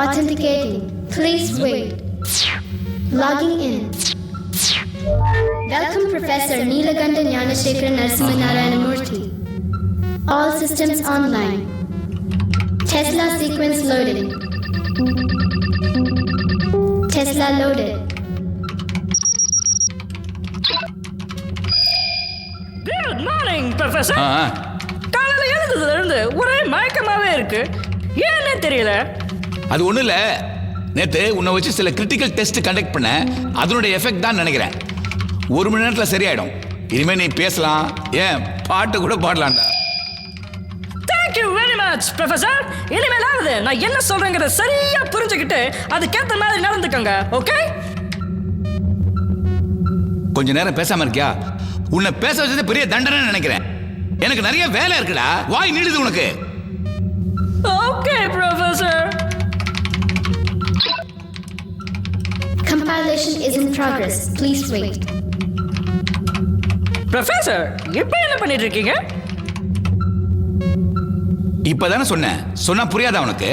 Authenticating. Please wait. Logging in. Welcome Professor Neelaganda Gnanasekaran Narasimhanarayanamurthy. All systems online. Tesla sequence loaded. Tesla loaded. Good morning, Professor. காலையில் எழுந்ததுலேருந்து ஒரே மயக்கமாகவே இருக்கு. ஏன்னே தெரியல. அது ஒன்றும் இல்லை, நேற்று உன்னை வச்சு சில கிரிட்டிக்கல் டெஸ்ட் கண்டக்ட் பண்ண, அதனுடைய எஃபெக்ட் தான் நினைக்கிறேன். 1 மணி நேரத்தில் சரியாயிடும். இனிமேல் நீ பேசலாம், ஏன் பாட்டு கூட பாடலாம்டா. Thank you very much, Professor. இனிமேலாவது நான் என்ன சொல்றேங்கிறத சரியா புரிஞ்சுக்கிட்டு அதுக்கேற்ற மாதிரி நடந்துக்கோங்க, ஓகே? கொஞ்ச நேரம் பேசாம இருக்கியா? உன்னை பேச வச்சது பெரிய தண்டனை நினைக்கிறேன். எனக்கு நிறைய வேலை இருக்குடா, வாய் நீடுது உனக்கு. Okay Professor. Compilation is in progress. Please wait. Professor, இப்போ என்ன பண்ணிட்டு இருக்கீங்க? இப்பதானே சொன்னேன், சொன்னா புரியாதா உனக்கு?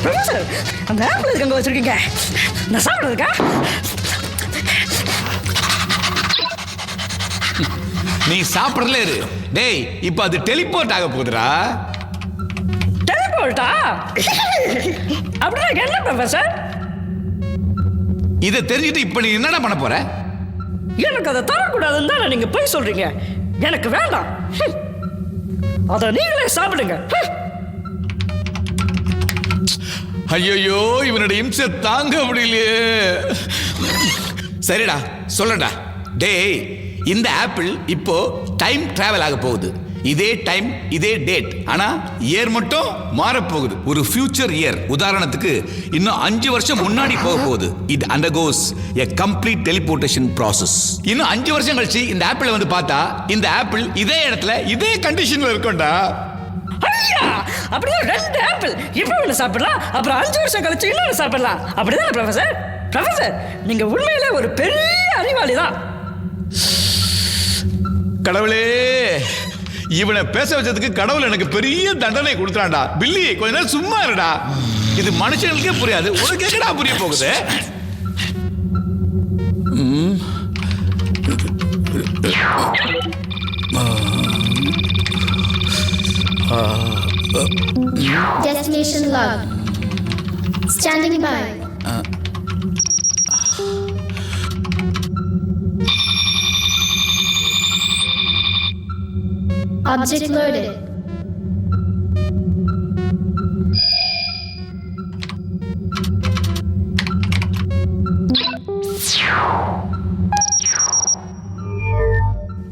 Professor, அந்த ஆப்பிள் எதுக்கு அங்கே வச்சிருக்கீங்க? நான் சாப்பிட்றதுக்கா? நீ சாப்பிடல இரு. டேய், இப்ப அது டெலிபோர்ட் ஆக போகுதுடா. டெலிபோர்ட்டா? அப்படின்னா என்ன Professor? இதை தெரிஞ்சுட்டு இப்ப நீ என்னடா பண்ண போற? எனக்கு அதை தரக்கூடாதுன்னு தான் நீங்க போய் சொல்றீங்க. எனக்கு வேண்டாம். அதை நீங்களே சாப்பிடுங்க. ஐயோ, இவனுடைய இம்சை தாங்க முடியலையே. சரிடா, சொல்லடா. டேய், இந்த ஆப்பிள் இப்போ டைம் டிராவல் ஆக போகுது. இதே டைம், இதே டேட், ஆனா இயர் மட்டும் மாறப்போகுது. ஒரு ஃபியூச்சர் இயர். உதாரணத்துக்கு இன்னும் 5 வருஷம் முன்னாடி போக போகுது. It undergoes a complete teleportation process. இன்னும் 5 வருஷம் கழிச்சு இந்த ஆப்பிளை வந்து பார்த்தா, இந்த ஆப்பிள் இதே இடத்துல இதே கண்டிஷன்ல இருக்கும்டா. ஐயா, அப்படியே 2 ஆப்பிள் இப்போ ஒன்று சாப்பிடலாம், அப்புறம் 5 வருஷம் கழிச்சு இன்னொன்று சாப்பிடலாம். அப்படிதானே ப்ரொஃபசர்? ப்ரொஃபசர், நீங்க உண்மையிலே ஒரு பெரிய அறிவாளி தான். கடவுளே, இவனை பேச வச்சதுக்கு கடவுள் எனக்கு பெரிய தண்டனை கொடுத்துறான்டா. பில்லி, கொஞ்ச நேரம் சும்மா இருடா. இது மனுஷங்களுக்கே புரியாது, உனக்கு எங்கடா புரிய போகுது? Destination log. Standing by. Object loaded.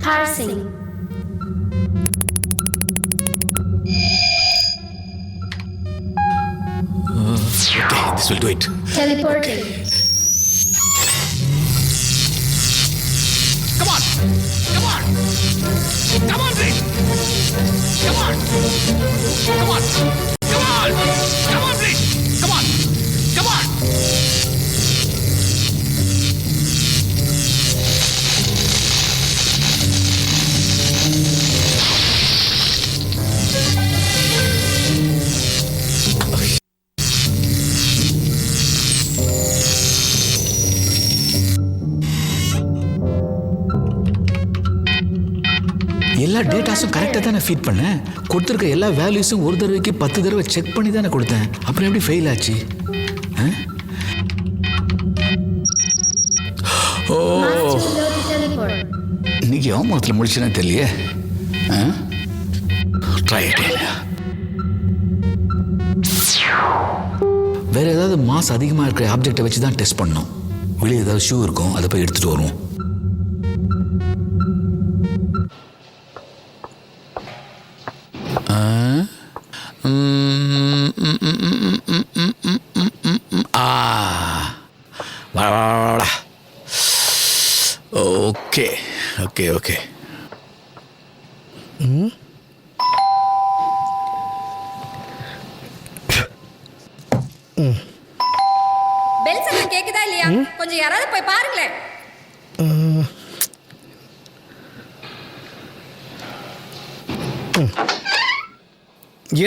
Parsing. Okay, this will do it. Teleporting. Come on! Come on! Come on, please! Come on! Come on! Come on! Come on, please! Come on! Come on! எல்லா டேட்டாஸும் கரெக்டாக தானே feet பண்ணேன். கொடுத்துருக்க எல்லா வேல்யூஸும் ஒரு தடவைக்கு 10 தடவை check பண்ணி தானே கொடுத்தேன். அப்புறம் எப்படி ஃபெயில் ஆச்சு? ஓ, இன்னைக்கு ஏமாத்தில் முடிச்சுன்னா தெரியலையே. ட்ரை வேற ஏதாவது மாஸ் அதிகமாக இருக்கிற ஆப்ஜெக்டை வச்சு தான் டெஸ்ட் பண்ணோம். வெளியே ஏதாவது ஷூ இருக்கும், அதை போய் எடுத்துகிட்டு வருவோம். Okay okay okay.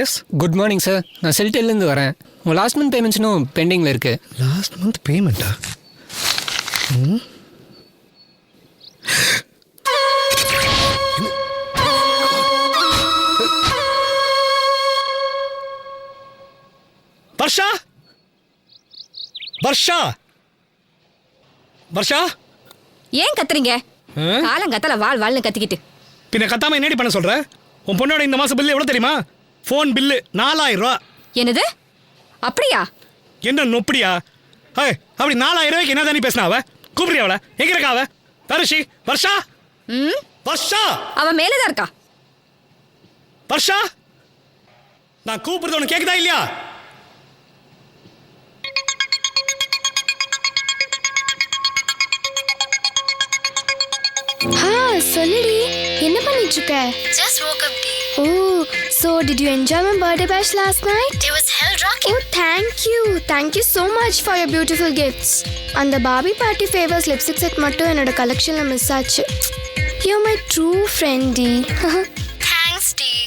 Yes good morning sir, நான் செல்டெல்லேருந்து வரேன். உங்கள் லாஸ்ட் மந்த் பேமெண்ட்ஸ் இன்னும் பெண்டிங்கில் இருக்குது. லாஸ்ட் மந்த் பேமெண்ட்டா? வர்ஷா வர்ஷா வர்ஷா, ஏன் கத்துறீங்க? காலங்கத்தால வாழ் வாழ்னு கத்திக்கிட்டு. பின்ன கத்தாம என்னடி பண்ண சொல்ற? உன் பொண்ணோட இந்த மாசம் பில்லு எவ்வளவு தெரியுமா? ஃபோன் பில்லு 4000 ரூபா. என்னது? அப்படியா? என்ன நொப்படியா? அப்படி 4000 ரூபாய்க்கு என்ன தானே பேசினா அவ? கூப்பிடுறியா அவளை? எங்க இருக்கா அவ? வர்ஷி வர்ஷா வர்ஷா, அவ மேலதான் இருக்கா. வர்ஷா, நான் கூப்பிடுறது உனக்கு கேக்குதா இல்லையா? சொல்லுடி, என்ன பண்ணிட்டு இருக்க? Just woke up, Dee. Oh, so did you enjoy my birthday bash last night? It was hell rocking. Oh, thank you so much for your beautiful gifts. அந்த Barbie Party Favors lipstick set மட்டும் என்னோட கலெக்ஷன்ல miss ஆச்சு. You're my true friend, Dee. Thanks, Dee.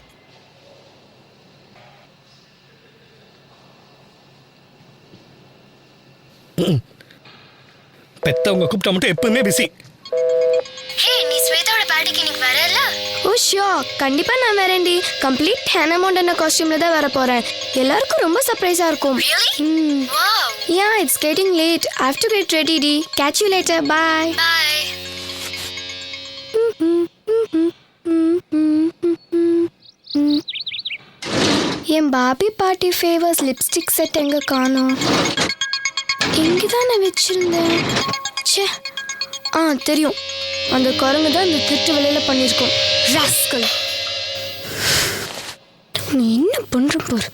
பெத்தவங்க கூப்பிட்டா மட்டும் எப்பவுமே busy. Hey, நீ ஸ்வேதாவோட பார்ட்டிக்கு இன்னைக்கு வரல? ஓ ஷியோர், கண்டிப்பா நான் வரேன்டி. கம்ப்ளீட் ஹேனா மோண்டனா காஸ்டியூம்ல தான் வர போறேன். எல்லாருக்கும் ரொம்ப சர்ப்ரைஸா இருக்கும். Really? Wow. Yeah, it's getting late. I have to get ready, Dee. Catch you later. Bye. Bye. N Bobby party favours lipstick set எங்க காணோம்? இங்கதானே வச்சிருந்தேன். ச்சே, தெரியும். அந்த குரங்கு தான் இந்த திட்டு வேலையில பண்ணிருக்கோம். ராஸ்கல், நீ என்ன பண்ற பாரு.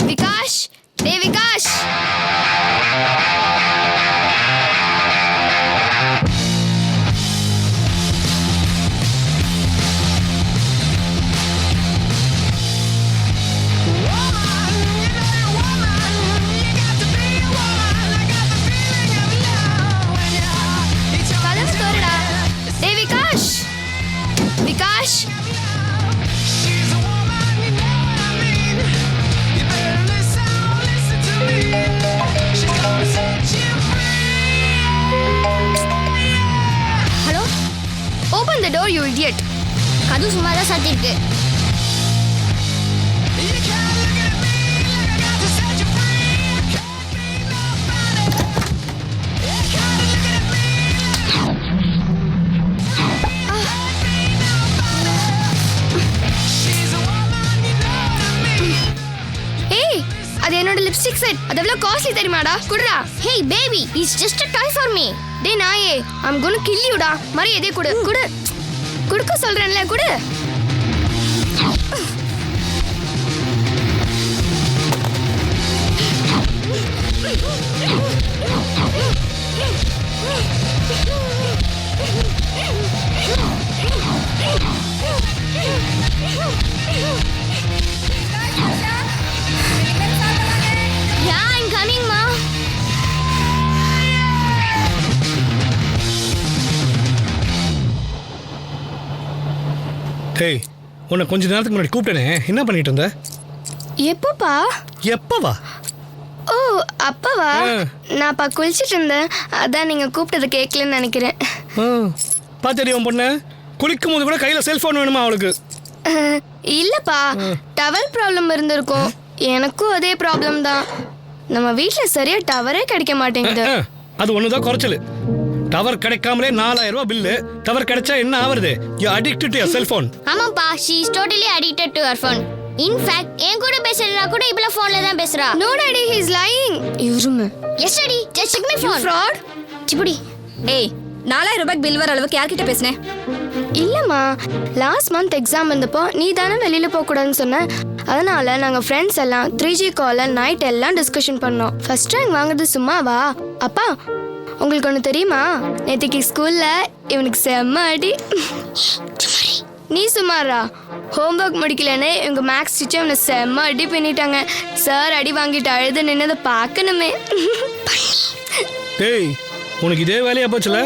விகாஷ், டேய் விகாஷ். கதவு திறடா. டேய் Vikash, Vikash. Hello, open the door you idiot. கதவு சும்மா தான் சாத்திருக்கு. ஏய், அது என்னோட லிப்ஸ்டிக் செட். அது எவ்வளவு காஸ்ட்லி தெரியுமாடா? குடுடா. Hey, baby, it's just a toy for me. டேய் நாயே, I'm going to kill you டா. மரியாதை குடு. குடு. குடுக்க சொல்றேன்ல, குடு. Yeah, I'm coming, Ma. டேய், உன்னை கொஞ்ச நேரத்துக்கு முன்னாடி கூப்பிட்டேனே, என்ன பண்ணிட்டு இருந்த? எப்பப்பா? எப்பவா? ஓ, அப்பவா? ஆ. நான்ப்பா குளிச்சிட்டு இருந்தேன். அதான் நீங்க கூப்பிட்டது கேட்கலன்னு நினைக்கிறேன். பாத்தடி உன் பொண்ணு குளிக்கும் போது கூட கையில செல்போன் வேணுமா அவளுக்கு? இல்லப்பா, டவர் ப்ராப்ளம் இருந்திருக்கும். எனக்கும் அதே ப்ராப்ளம் தான். நம்ம வீட்ல சரியா டவரே கிடைக்க மாட்டேங்குது. அது ஒண்ணுதான் குறைச்சல். டவர் கிடைக்காமலே 4000 ரூபாய் பில்லு. டவர் கிடைச்சா என்ன ஆவறது? You addicted to your cellphone. ஆமாப்பா, she is totally addicted to her phone. In fact, என் கூட பேசுறா கூட இப்பல போன்ல தான் பேசுறா. No daddy, he is lying. இரும. Yes daddy, just check my phone. Fraud? சிப்புடி. ஏய், 4000 ரூபாய்க்கு பில் வர அளவுக்கு யார்கிட்ட பேசுனேன்? இல்லம்மா, லாஸ்ட் மந்த் எக்ஸாம் வந்தப்போ நீ தானே வெளியில போக கூடாதுன்னு சொன்ன. அதனால நாங்க ஃப்ரெண்ட்ஸ் எல்லாம் 3G கால்ல நைட் எல்லாம் டிஸ்கஷன் பண்ணோம். ஃபர்ஸ்ட் ரேங்க் வாங்குறது சும்மாவா? அப்பா, உங்களுக்கு ஒன்று தெரியுமா? நேற்றுக்கு ஸ்கூல்ல இவனுக்கு செம்ம அடி. நீ சுமாரா ஹோம்ஒர்க் முடிக்கலன்னு எங்க மேக்ஸ் டீச்சர் அவனை செம்ம அடி பண்ணிட்டாங்க. சார் அடி வாங்கிட்டு அழுது நின்னதை பார்க்கணுமே. டேய் உனக்கு இதே வேலையா போச்சுல?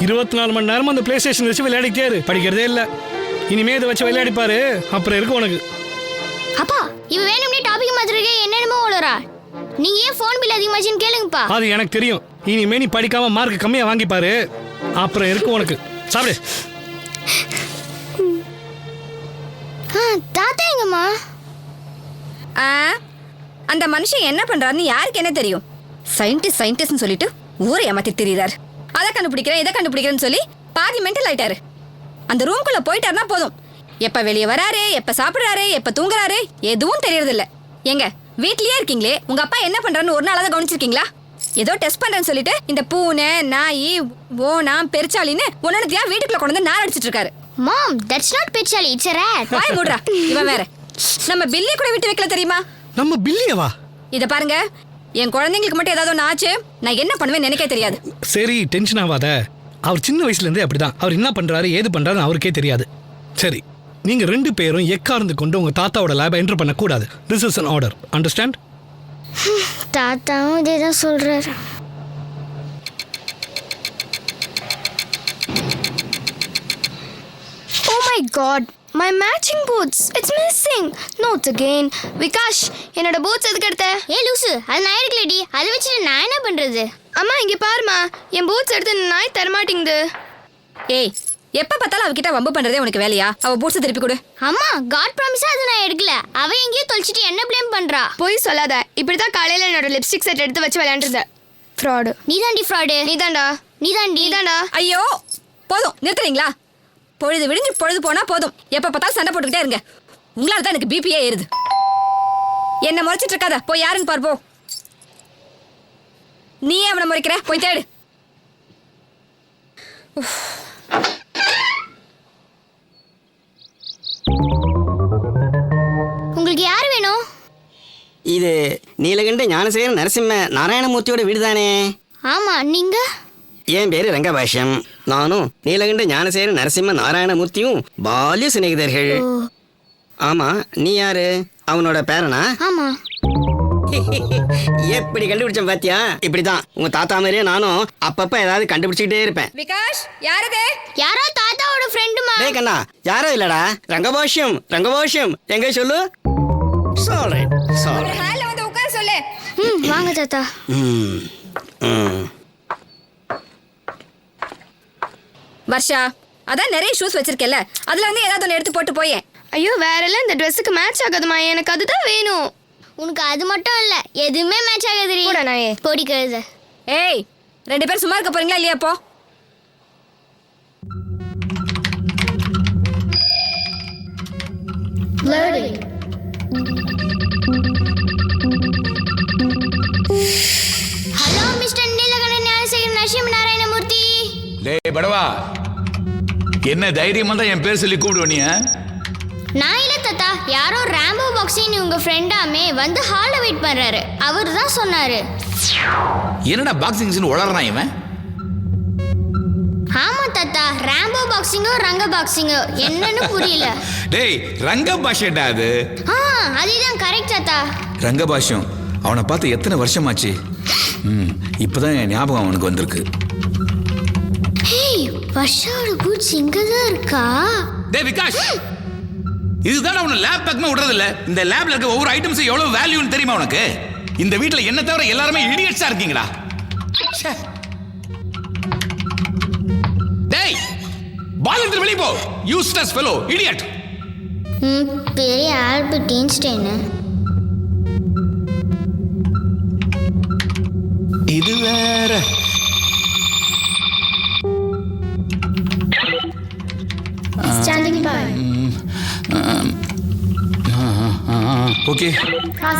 24 மணி நேரமும் அந்த பிளே ஸ்டேஷன் வச்சு விளையாடிக்கிட்டே இரு, படிக்கிறதே இல்லை. இனிமே இதை வச்சு விளையாடிப்பாரு, அப்புறம் இருக்கு உனக்கு. அப்பா இவ வேணும்னே டாபிக் மாத்திரக்கே என்னென்னமோ ஓடுறா. நீங்க ஏன் ஃபோன் பில் அதிகமாச்சுன்னு கேளுங்கப்பா. அது எனக்கு தெரியும். இனிமே நீ படிக்காம மார்க் கம்மியா வாங்கிப்பாரு, அப்புறம் இருக்கு உனக்கு. சாப்பிடு. தாத்தா எங்கம்மா? அந்த மனுஷன் என்ன பண்றாருன்னு யாருக்கு என்ன தெரியும்? சயின்டிஸ்ட்னு சொல்லிட்டு ஊரை ஏமாத்தி திரியிறாரு. அதை கண்டுபிடிக்கிறேன் இதை கண்டுபிடிக்கிறேன்னு சொல்லி பாதி மென்டல் ஆயிட்டாரு. அந்த ரூம்குள்ள போயிட்டாருன்னா போதும், எப்ப வெளியே வராரு, எப்ப சாப்பிடுறாரு, எப்ப தூங்குறாரு எதுவும் தெரியறது இல்ல. எங்க வீட்லயே இருக்கீங்களே, உங்க அப்பா என்ன பண்றாருன்னு ஒரு நாளாவது கவனிச்சிருக்கீங்களா? ஏதோ டெஸ்ட் பண்றேன்னு சொல்லிட்டு இந்த பூனை, நாய், ஓணாம், பெருச்சாலின்னு ஒன்னொன்னுத்தையா வீட்டுக்குள்ள கொண்டு வந்து நார் அடிச்சிட்டு இருக்காரு. மாம் தட்ஸ் நாட் பெட்சாலி, இட்ஸ் a rat. வாய் மூடுறா. இவன் வேற நம்ம பில்லி கூட விட்டு வைக்கல தெரியுமா? நம்ம பில்லியவா? இத பாருங்க, என் குழந்தைங்களுக்கு மட்டும் ஏதாவது ஒன்று ஆச்சு நான் என்ன பண்ணுவேன்னு எனக்கே தெரியாது. சரி டென்ஷன் ஆகாத. அவர் சின்ன வயசுல இருந்தே அப்படிதான். அவர் என்ன பண்றாரு ஏது பண்றாருன்னு அவருக்கே தெரியாது. சரி நீங்க 2 பேரும் எக்கார்ந்து கொண்டு உங்க தாத்தாவோட லேபை என்டர் பண்ண கூடாது. This is an order. Understand? தாத்தாவும் இதே தான் சொல்றாரு. Oh my god, my matching boots. It's missing. Not again. Vikash, என்னோட boots எதுக்கு எடுத்த? ஏ லூசு, அது நான் எடுக்கலடி. அதை வச்சுட்டு நான் என்ன பண்றது? அம்மா இங்க பாருமா, என் boots எடுத்து நாய் தரமாட்டேங்குது. ஏய், எப்ப பார்த்தாலும் அவகிட்ட வம்பு பண்றதே உனக்கு வேலையா? அவ பூட்ஸ் திருப்பி கொடு. அம்மா காட் ப்ராமிஸா அது நான் எடுக்கல. அவ எங்கேயோ தொலைச்சிட்டு என்ன ப்ளேம் பண்றா. போய் சொல்லாத. இப்படிதான் காலையில என்னோட லிப்ஸ்டிக் செட் எடுத்து வச்சு விளையாண்டுருந்த. ஃப்ராடு. நீதாண்டி ஃப்ராடு. நீதான்டா. நீதான்டா. ஐயோ போதும், நிறுத்துறீங்களா? பொழுது விடிஞ்சு பொழுது போனா போதும், எப்ப பார்த்தாலும் சண்டை போட்டுக்கிட்டே இருங்க. உங்களால தான் எனக்கு பிபியே ஏறுது. என்ன முறைச்சிட்டு இருக்காத, போய் யாருன்னு பாரு போ. நீயே அவனை முறைக்கிற, போய் தேடு. உங்களுக்கு யார் வேணும்? இது நீலகண்ட ஞானசேகர நரசிம்ம நாராயணமூர்த்தியோட வீடு தானே? ஆமா, நீங்க? என் பேரு ரங்கபாஷ்யம். நானும் நீலகண்ட ஞானசேகர நரசிம்ம நாராயணமூர்த்தியும் பால்ய சிநேகிதர்கள். ஆமா, நீ யாரு? அவனோட பேரனா? ஆமா. எப்படி கண்டுபிடிச்சேன் பாத்தியா? இப்படிதான் உங்க தாத்தா மாதிரியே நானும் அப்பப்ப ஏதாவது கண்டுபிடிச்சுக்கிட்டே இருப்பேன். விகாஷ், யாரது? யாரோ தாத்தாவோட ஃப்ரெண்டுமா. டேய் கண்ணா, யாரோ இல்லடா, ரங்கபாஷ்யம். எங்க சொல்லு. சொல்றேன். ஹால்ல வந்து உட்கார சொல்லு. வாங்க தாத்தா. வர்ஷா, அதான் நிறைய ஷூஸ் வச்சிருக்கேல்ல, அதுல வந்து ஏதாவது ஒன்று எடுத்து போட்டு போயேன். ஐயோ வேற எல்லாம் இந்த ட்ரெஸ்ஸுக்கு மேட்ச் ஆகாதுமா, எனக்கு அதுதான் வேணும். உனக்கு அது மட்டும் இல்ல, எதுவுமே மேட்ச் ஆகாது. போடா நாயே. பொடி கழுத. ஏய், 2 பேரும் சும்மா இருக்க போறீங்களா இல்லையா? போ. Hello mister Neelakanta Gnanasekara Narasimha Narayanamurthy. டேய் படவா, என்ன தைரியமா தான் என் பேர் சொல்லி கூப்பிடுவ நீ? நான் இல்ல தாத்தா, யாரோ ராம்போ பாக்ஸின்னு உங்க ஃப்ரெண்டாமே வந்து ஹால்ல வெயிட் பண்றாரு. அவர் தான் சொன்னாரு. என்னடா பாக்ஸிங்ஸ்னு உளறான் இவன்? ஆமா தாத்தா, ராம்போ பாக்ஸிங்கோ ரங்க பாக்ஸிங்கோ என்னன்னு புரியல. டேய் ரங்க பாஷேடா அது. அதுதான் கரெக்ட் தாத்தா. ரங்க பாஷ்யம், அவனை பார்த்து எத்தனை வருஷமாச்சு? இப்பதான் என் ஞாபகம் அவனுக்கு வந்திருக்கு. ஹேய், வர்ஷாவோட பூட்ஸ் இங்க தான் இருக்கா? டேய் விகாஷ், இதுதான் அவனை லேப் பக்கமே விடுறது இல்ல. இந்த லேப்ல இருக்க ஒவ்வொரு ஐட்டம்ஸும் எவ்வளவு வேல்யூன்னு தெரியுமா உனக்கு? இந்த வீட்ல என்ன தவிர எல்லாருமே இடியட்ஸா இருக்கீங்களா? டேய் பால் வெளியே போ, யூஸ்லெஸ் ஃபெலோ, இடியட். பெரிய ஆல்பர்ட் ஐன்ஸ்டைன். இது வேற. Standing by. Okay,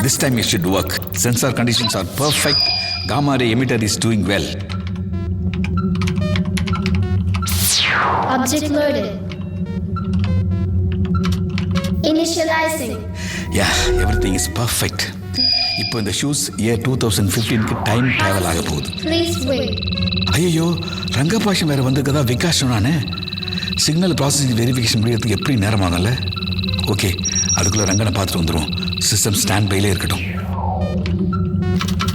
this time it should work. Sensor conditions are perfect. Gamma ray emitter is doing well. Object loaded. Initializing. Yeah, everything is perfect. இப்போ இந்த ஷூஸ் இயர் 2015க்கு டைம் டிராவல் ஆக போகுது. Please wait. ஐயோ, ரங்கபாஷம் வேற வந்திருக்கதா விகாஷ் சொன்னானே. Signal processing verification முடியறதுக்கு எப்படி நேரம் ஆகும்ல? ஓகே, அதுக்குள்ளே ரங்கனை பார்த்துட்டு வந்துடுவோம். சிஸ்டம் ஸ்டாண்ட் பைலே இருக்கட்டும்.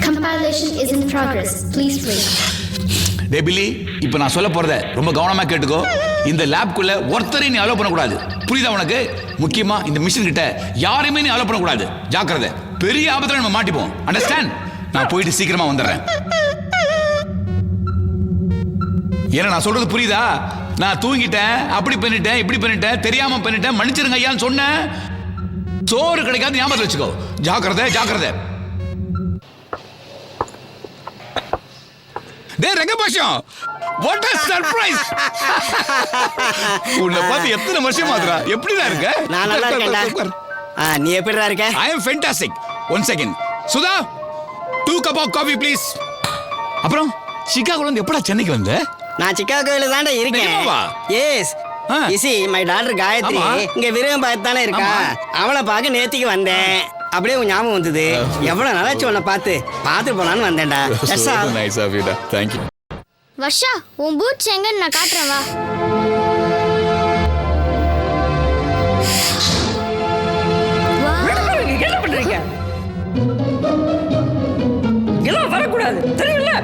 Compilation is in progress. Please wait. டே பில்லி, இப்போ நான் சொல்ல போறத ரொம்ப கவனமா கேட்டுக்கோ. இந்த லேப்குள்ள ஒருத்தரையும் நீ அலோவ் பண்ணக்கூடாது. புரியுதா உனக்கு? முக்கியமா இந்த மிஷின் கிட்ட யாரையுமே நீ அலோவ் பண்ணக்கூடாது. ஜாக்கிரதை, பெரிய ஆபத்துல நம்ம மாட்டிப்போம். அண்டர்ஸ்டாண்ட்? நான் போயிட்டு சீக்கிரமா வந்துடுறேன். ஏன்னா நான் சொல்றது புரியுதா? நான் தூங்கிட்டேன், அப்படி பண்ணிட்டேன், இப்படி பண்ணிட்டேன், தெரியாம பண்ணிட்டேன், மன்னிச்சிருங்க ஐயான்னு சொன்னேன். சோறு கிடைக்காது, ஞாபகத்தில் வச்சுக்கோ. ஜாக்கிரதை ஜாக்கிரதை. டேய் ரங்கபாஷம், வாட் a சர்ப்ரைஸ்! உன்னை பார்த்து எத்தனை வருஷம் ஆகுதுடா. எப்படிடா இருக்க? நான் நல்லா இருக்கேன்டா. நீ எப்படிடா இருக்க? I am fantastic. One second. Sudha, 2 cup of coffee please. அப்புறம் சிகாகோல இருந்து எப்படா சென்னைக்கு வந்த? நான் சிக்காகோல தான்டா இருக்கேன். நிஜமாவா? எஸ். ஆ. இசி மை டாக்டர் காயத்ரி ஆமா. இங்க விரும்பம் தானே இருக்கா. ஆமா. அவளை பார்க்க நேத்திக்கு வந்தேன். அப்படியே உன் ஞாபகம் வந்தது. எவ்வளவு நாளாச்சு உன்னை பார்த்து போலான்னு வந்தேன்டா. That's all. nice of you. Thank you. Varsha உன் பூட்ஸ் எங்கன்னு நான் காட்டுறேன் வா. என்ன பண்றீங்க? எல்லாம் வரக்கூடாது, தெரியும்ல?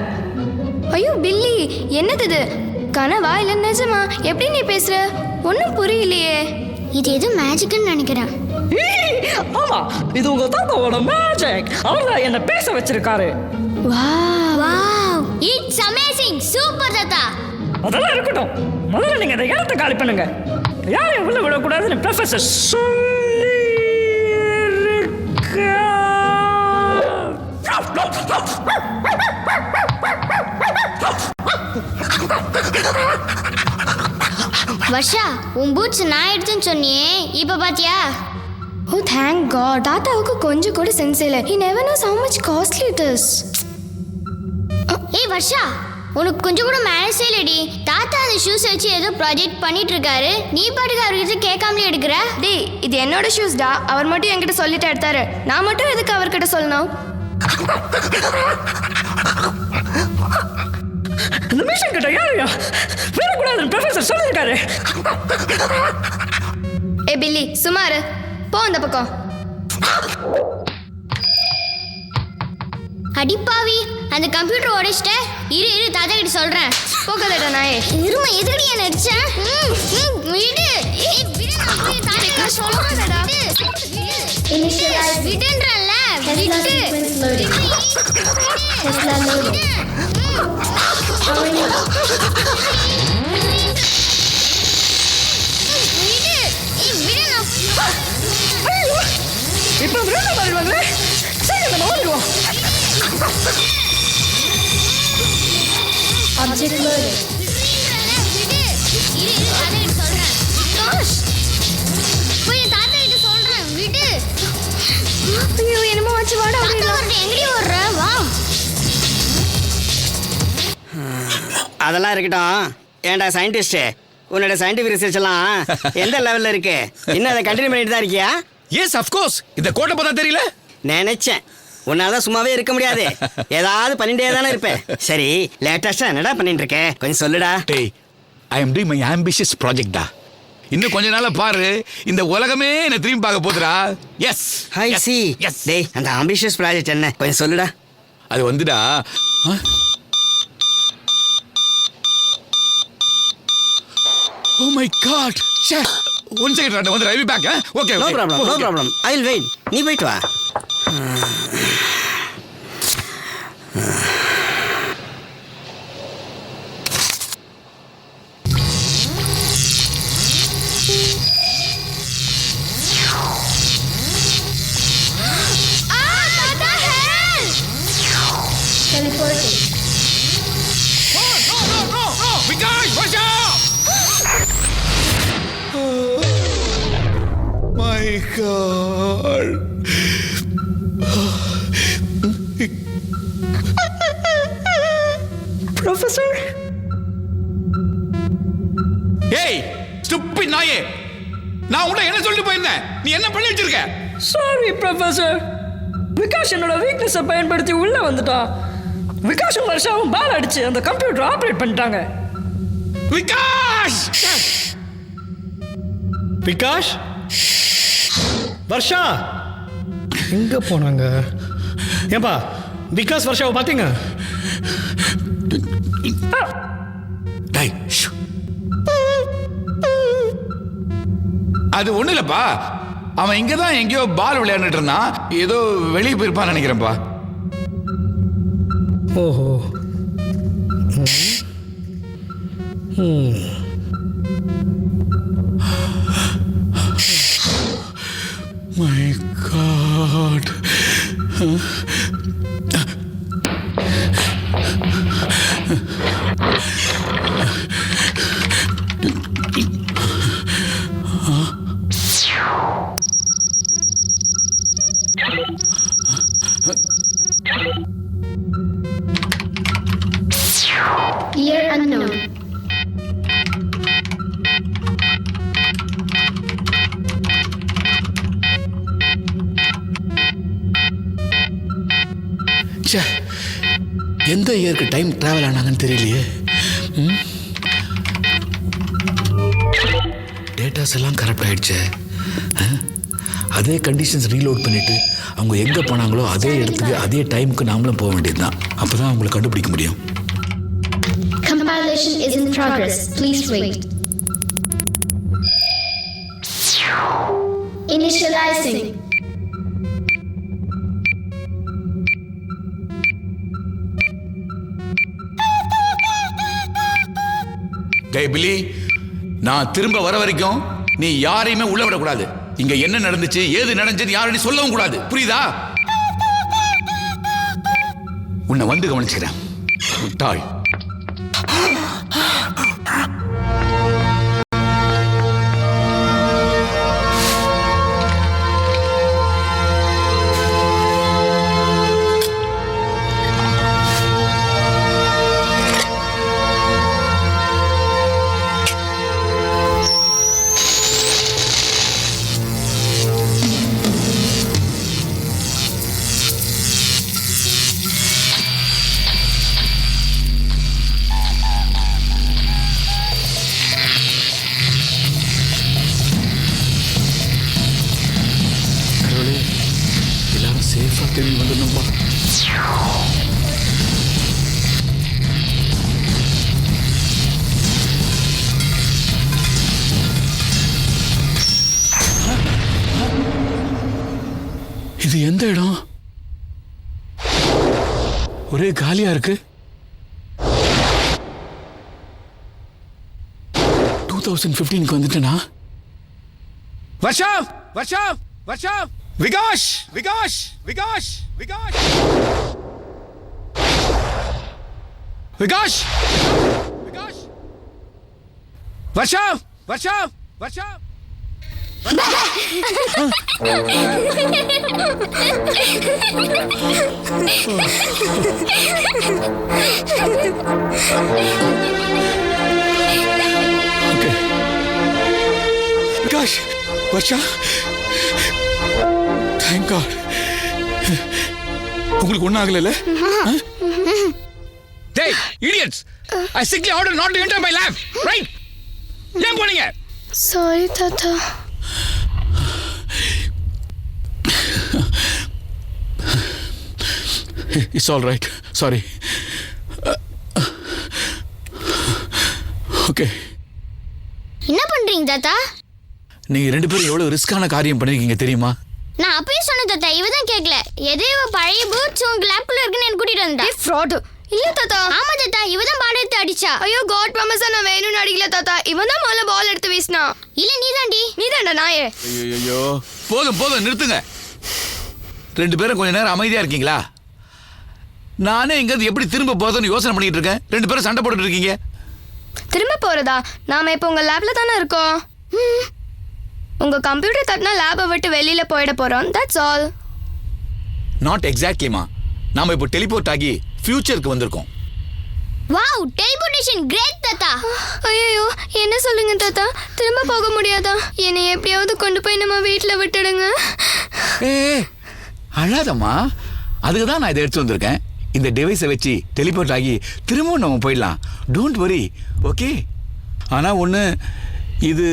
ஐயோ பில்லி, என்னது இது? கனவா இல்ல நிஜமா? எப்படி நீ பேசுற? ஒன்றும் புரியலையே. இது ஏதோ மேஜிக்னு நினைக்கிறேன். ஆமா, இது உங்க தாத்தாவோட மேஜிக். அவர்தான் என்ன பேச வச்சிருக்காரு. Wow, it's amazing. சூப்பர் தாத்தா. அதெல்லாம் இருக்கட்டும், முதல்ல நீங்க இந்த இடத்தை காலி பண்ணுங்க. யாரையும் உள்ள விடக்கூடாதுன்னு ப்ரொஃபசர் சொல்லி வர்ஷா உன் பூட்ஸ் நான் எடுத்துன்னு சொன்னியே, இப்ப பாத்தியா? Oh thank God. தாத்தாவுக்கு கொஞ்சம் கூட சென்ஸ் இல்லை. He never knows how much costly it is. ஏய் வர்ஷா, உனக்கு கொஞ்சம் கூட மேனேஜ் இல்லடி. தாத்தா அந்த ஷூஸ் வச்சு ஏதோ ப்ராஜெக்ட் பண்ணிட்டு இருக்காரு, நீ பாட்டுக்கு அவர்கிட்ட கேட்காமலே எடுக்கிற. டேய், இது என்னோட ஷூஸ் டா. அவர் மட்டும் என்கிட்ட சொல்லிட்டு எடுத்தாரு. நான் மட்டும் எதுக்கு அவர்கிட்ட சொல்லணும்? இந்த மிஷன் கிட்ட யாரையும் விடக்கூடாதுன்னு ப்ரொஃபசர் சொல்லியிருக்காரு. ஏ பில்லி, சுமாரு போ அந்த பக்கம். அடிப்பாவி, அந்த கம்ப்யூட்டர் உடைச்சிட்ட. இரு தாத்தா கிட்ட சொல்றேன். போக்கதடா நாயே. இருமா, எதுக்கடி என்ன அடிச்சேன்? விடு. ஏய் விடு, நான் போய் தாத்தா கிட்ட சொல்றேன்டா. விடுன்றல்ல, விடு. இப்போ விருந்த வருவாங்களே, சரி நம்ம ஓடிடுவோம். ஐயோ என்னமோ ஆச்சு, வாடா. எங்கடி ஓடுற? வா. அதெல்லாம் இருக்கட்டும். ஏன்டா சயின்டிஸ்ட், உன்னோட சயின்டிஃபிக் ரிசர்ச் எல்லாம் எந்த லெவல்ல இருக்கு? இன்னும் அதை கண்டினியூ பண்ணிட்டு தான் இருக்கியா? Yes of course. இந்த கோட்டை பார்த்தா தெரியல? நினைச்சேன். உன்னால சும்மாவே இருக்க முடியாது, ஏதாவது பண்ணிட்டே தானே இருப்பேன். சரி, லேட்டஸ்டா என்னடா பண்ணிட்டு இருக்க? கொஞ்சம் சொல்லுடா. டேய், I am doing my ambitious project டா. இன்னும் கொஞ்ச நாள்ல பாரு, இந்த உலகமே என்ன திரும்பி பார்க்க போதுடா. Yes hi see. எஸ். டேய், அந்த ஆம்பிஷியஸ் ப்ராஜெக்ட் என்ன? கொஞ்சம் சொல்லுடா. அது வந்துடா. Oh my God. One second, வந்து I will back. Okay, no problem, no problem. I will wait. நீ போயிட்டு வா. Vikash, watch out! My God. Professor. ஏய் ஸ்டூபிட் நாயே, நான் உன்கிட்ட என்ன சொல்லிட்டு போயிருந்தேன்? நீ என்ன பண்ணி வச்சிருக்க? Sorry professor. விகாஷ் என்னோட வீக்னஸை பயன்படுத்தி உள்ள வந்துட்டான். விகாஷும் வருஷாவும் பால் அடிச்சு அந்த கம்ப்யூட்டர் ஆப்ரேட் பண்ணிட்டாங்க. விகாஷ், விகாஷ், வர்ஷா எங்க போனாங்க? ஏன்பா விகாஸ் வர்ஷாவை பார்த்தீங்க? டேய், ஷூ. அது ஒண்ணு இல்லப்பா, அவன் இங்கதான் எங்கேயோ பால் விளையாண்டுட்டு இருந்தான். ஏதோ வெளியே போயிருப்பான்னு நினைக்கிறேன்ப்பா. ஓஹோ. My God. Year unknown. ச்சே, எந்த இயருக்கு டைம் டிராவல் ஆனாங்கன்னு தெரியலையே. டேட்டாஸ் எல்லாம் கரெக்ட் ஆயிடுச்சே. அதே கண்டிஷன்ஸ் ரீலோட் பண்ணிட்டு அவங்க எங்கே போனாங்களோ அதே இடத்துக்கு அதே டைமுக்கு நாமளும் போக வேண்டியதுதான். அப்போ தான் அவங்களை கண்டுபிடிக்க முடியும். Compilation is in progress. Please wait. Initializing. டேய் பில்லி, நான் திரும்ப வர வரைக்கும் நீ யாரையுமே உள்ள விடக்கூடாது. இங்க என்ன நடந்துச்சு, ஏது நடந்துச்சுன்னு யாரும் சொல்லவும் கூடாது. புரியுதா? உன்னை வந்து கவனிச்சுக்கிறேன். முட்டாள். எல்லாரும் சேஃபாக திரும்பி வந்துடணும்பா. இது எந்த இடம்? ஒரே காலியா இருக்கு. 2015க்கு வந்துட்டேனா? Varsha, Varsha, Varsha, Vikash, Vikash, Vikash, Vikash, Vikash, Vikash, Varsha, Varsha, Varsha. Okay. Gosh, Varsha. Thank God. உங்களுக்கு ஒன்றும் ஆகலைல்ல? Hey, idiots! I strictly ordered not to enter my lab, right? ஏன் போனீங்க? சாரி தாத்தா. It's all right. Sorry. Okay. என்ன பண்றீங்க தாத்தா? நீங்க ரெண்டு பேரும் எவ்வளவு ரிஸ்கான காரியம் பண்ணிருக்கீங்க தெரியுமா? நான் அப்பயே சொன்னேன் தாத்தா, இவ தான் கேட்கல. ஏதோ பழைய பூட்ஸ் உங்க லேப்குள்ள இருக்குன்னு எனக்கு கூட்டிட்டு வந்தா. ஃப்ராட். இல்ல தாத்தா. ஆமா தாத்தா, இவ தான் பால் எடுத்து அடிச்சா. ஐயோ காட் ப்ராமிஸா நான் வேணும்னு அடிக்கல தாத்தா. இவன் தான் முதல்ல பால் எடுத்து வீசினா. இல்ல நீதாண்டி. நீதான்டா நாயே. ஐயோ, போதும் போதும் நிறுத்துங்க. ரெண்டு பேரும் கொஞ்ச நேரம் அமைதியா இருக்கீங்களா? நானே இங்க எப்படி திரும்ப போறதுன்னு யோசனை பண்ணிட்டு இருக்கேன். ரெண்டு பேரும் சண்டை போட்டுட்டு இருக்கீங்க. திரும்ப போறதா? நாம இப்போ உங்க லேப்ல தானே இருக்கோம். உங்க கம்ப்யூட்டர் தட்டினா லேபை விட்டு வெளியில போயிட போறோம். That's all. நாட் எக்ஸாக்ட்லிமா. நாம இப்போ டெலிபோர்ட் ஆகி ஃபியூச்சருக்கு வந்திருக்கோம். வாவ், டெலிபோர்டேஷன் கிரேட் தாத்தா. ஐயோ என்ன சொல்லுங்க தாத்தா, திரும்ப போக முடியாதா? என்னை எப்படியாவது கொண்டு போய் நம்ம வீட்டில் விட்டுடுங்க. ஏ அழாதம்மா, அதுக்கு தான் நான் இதை எடுத்து வந்திருக்கேன். இந்த டிவைஸை வச்சு டெலிபோர்ட் ஆகி திரும்பவும் நம்ம போயிடலாம். Don't worry, okay? ஆனால் ஒன்று, இது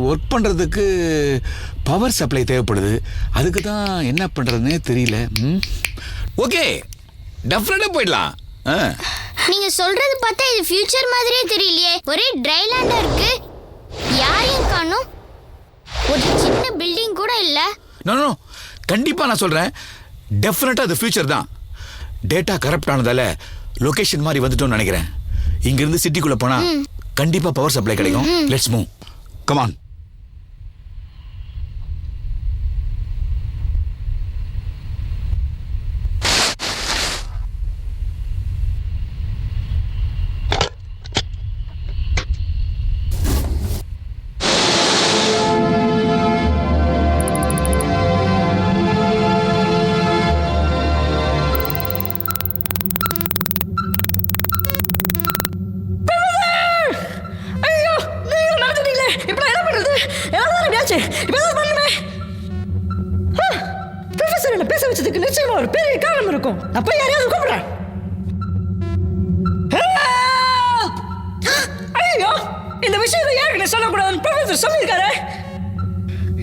ஒர்க் பண்ணுறதுக்கு பவர் சப்ளை தேவைப்படுது. அதுக்கு தான் என்ன பண்ணுறதுனே தெரியல. ஓகே, டெஃபினட்டாக போயிடலாம். நீங்க சொல்றது பார்த்தா இது ஃபியூச்சர் மாதிரியே தெரியலையே. ஒரே ட்ரைலாண்டா இருக்கு, யாரையும் காணோம், ஒரு சின்ன பில்டிங் கூட இல்ல. நோ, கண்டிப்பாக நான் சொல்கிறேன், டெஃபினட்டாக அது ஃபியூச்சர் தான். டேட்டா கரப்ட் ஆனதால லொகேஷன் மாதிரி வந்துட்டோம்னு நினைக்கிறேன். இங்கிருந்து சிட்டிக்குள்ளே போனால் கண்டிப்பாக பவர் சப்ளை கிடைக்கும். Let's move, come on. ஐயோ, நீங்க நடந்துட்டீங்களே, இப்போ என்ன பண்றது? எவ்வளவு நேரம் ஆச்சு? இப்போ என்ன பண்ணுமே? ப்ரொஃபசர் என்ன பேச வச்சதுக்கு நிச்சயமா ஒரு பெரிய காரணம் இருக்கும். நான் போய் யாரையாவது கூப்பிடுறேன். ஐயோ, இந்த விஷயத்தை யாருக்கிட்ட சொல்லக்கூடாதுன்னு ப்ரொஃபசர் சொல்லியிருக்காரு.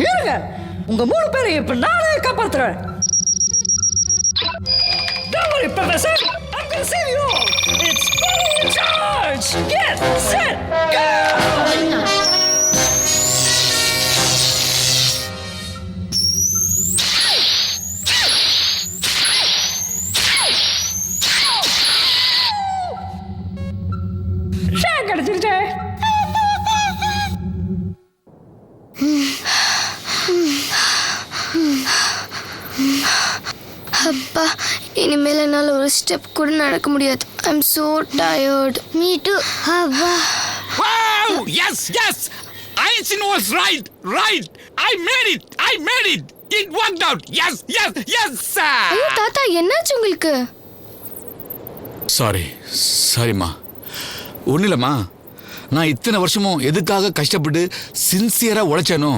இருங்க, உங்க 3 பேரையும் இப்ப நானே காப்பாத்துறேன். Don't worry, Professor. I'm gonna save you all. It's Buddy in charge. Get set, go! Shock அடிச்சிருச்சே. அப்பா, இனிமேல் என்னால் ஒரு ஸ்டெப் கூட நடக்க முடியாது. I am so tired. Me too. அப்பா, Wow! Yes, yes! Einstein was right. I made it. It worked out. Yes, sir. ஐயோ தாத்தா, என்னாச்சு உங்களுக்கு? சாரிம்மா. ஒன்றும் இல்லைம்மா, நான் இத்தனை வருஷமும் எதுக்காக கஷ்டப்பட்டு சின்சியராக உழைச்சேனோ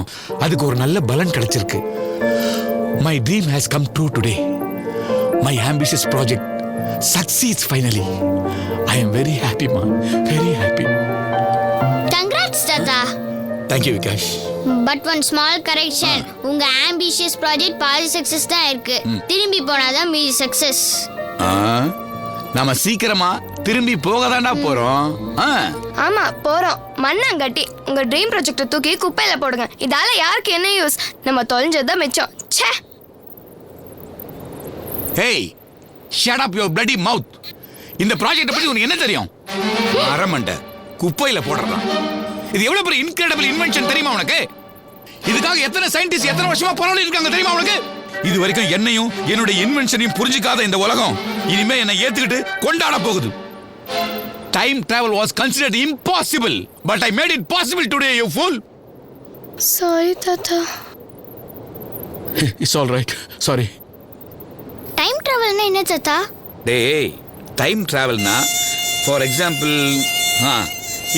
அதுக்கு ஒரு நல்ல பலன் கிடைச்சிருக்கு. My dream has come true today. My ambitious project succeeds finally. I am very ஹாப்பிம்மா, வெரி ஹாப்பி. கங்க்ராட்ஸ் தாத்தா. Thank you, Vikash. But one small correction, உங்க ஆம்பிஷியஸ் ப்ராஜெக்ட் பாதி சக்சஸ் தான் இருக்கு. திரும்பி போனாதான் மீதி சக்சஸ். நாம சீக்கிரமா திரும்பி போகதாண்டா போறோம். ஆமா, போறோம். மண்ணாங்கட்டி உங்க ட்ரீம் ப்ராஜெக்ட்டை தூக்கி குப்பையில போடுங்க. இதால யாருக்கு என்ன யூஸ்? நம்ம தொலைஞ்சதுதான் மிச்சம். ச்சே. Hey, shut up your bloody mouth. இந்த ப்ராஜெக்ட் பத்தி உனக்கு என்ன தெரியும்? அரமண்ட குப்பையில போடுறதான். இது எவ்வளவு பெரிய இன்கிரெடிபிள் இன்வென்ஷன் தெரியுமா உனக்கு? இதுக்காக எத்தனை சயின்டிஸ்ட் எத்தனை வருஷமா போராடி இருக்காங்க தெரியுமா உனக்கு? இது வரைக்கும் என்னையும் என்னுடைய இன்வென்ஷனையும் புரிஞ்சிக்காத இந்த உலகம் இனிமே என்னை ஏத்துக்கிட்டு கொண்டாட போகுது. Time travel was considered impossible, but I made it possible today, you fool. Sorry தாத்தா. It's all right, sorry. Time டிராவல்னா என்ன தாத்தா? டேய், டைம் டிராவல்னா ஃபார் எக்ஸாம்பிள்,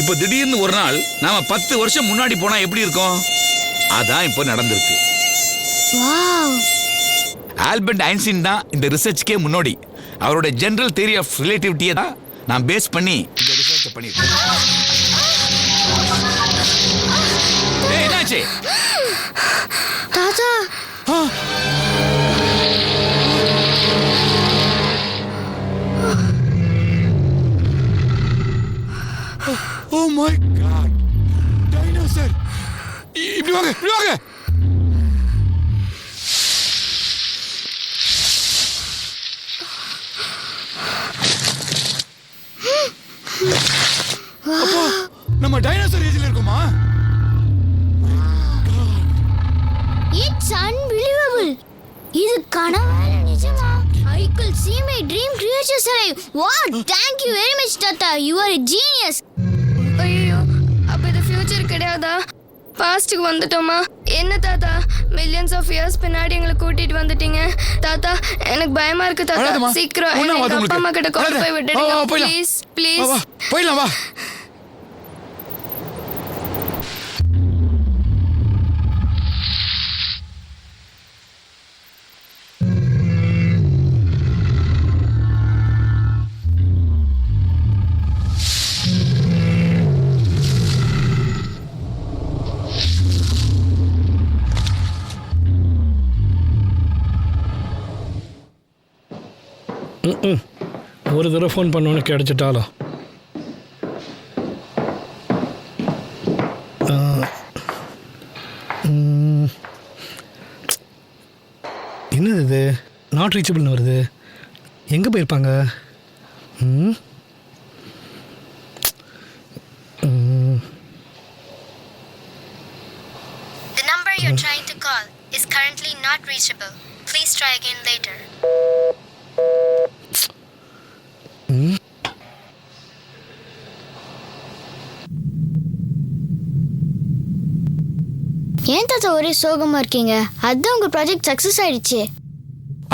இப்போ திடீர்னு ஒரு நாள் நாம 10 வருஷம் முன்னாடி போனா எப்படி இருக்கும்? அதான் இப்போ நடந்திருக்கு. வாவ். ஆல்பர்ட் ஐன்ஸ்டீன் தான் இந்த ரிசர்ச்க்கே முன்னோடி. அவரோட ஜெனரல் தியரி ஆஃப் ரிலேட்டிவிட்டியை தான் நான் பேஸ் பண்ணி இந்த ரிசர்ச்சை பண்ணியிருக்கேன். என்னாச்சு தாத்தா? Oh my God, dinosaur! இப்படி வாங்க, இப்படி வாங்க. அப்பா, நம்ம டைனோசர் ஏஜ்ல இருக்கோமா? It's unbelievable. இது கனவா நிஜமா? I could see my dream creatures alive. Wow, thank you very much தாத்தா. You are a genius. ஐயோ, அப்ப இது ஃபியூச்சர் கிடையாதா? பாஸ்ட்டுக்கு வந்துட்டோமா? என்ன தாத்தா, மில்லியன்ஸ் ஆஃப் இயர்ஸ் பின்னாடி எங்களை கூட்டிட்டு வந்துட்டீங்க. தாத்தா, எனக்கு பயமா இருக்கு தாத்தா. அழாதம்மா. சீக்கிரம் ஒண்ணும் என்னை ஆகாது எங்க அப்பா அம்மா கிட்ட கொண்டு உங்களுக்கு. போய் விட்டுடுங்க. வா, போயிடலாம். ப்ளீஸ் வா, ப்ளீஸ். வா, போயிடலாம் வா. ம் ஒரு தடவை ஃபோன் பண்ணோன்னு கிடைச்சிட்டாலும் என்னது இது நாட் ரீச்சபிள்னு வருது. எங்கே போயிருப்பாங்க? ம் The number you're trying to call is currently not reachable. Please try again later. ஏன் தாத்தா ஒரே சோகமா இருக்கீங்க? அதான் உங்க ப்ராஜெக்ட் சக்சஸ் ஆயிடுச்சு.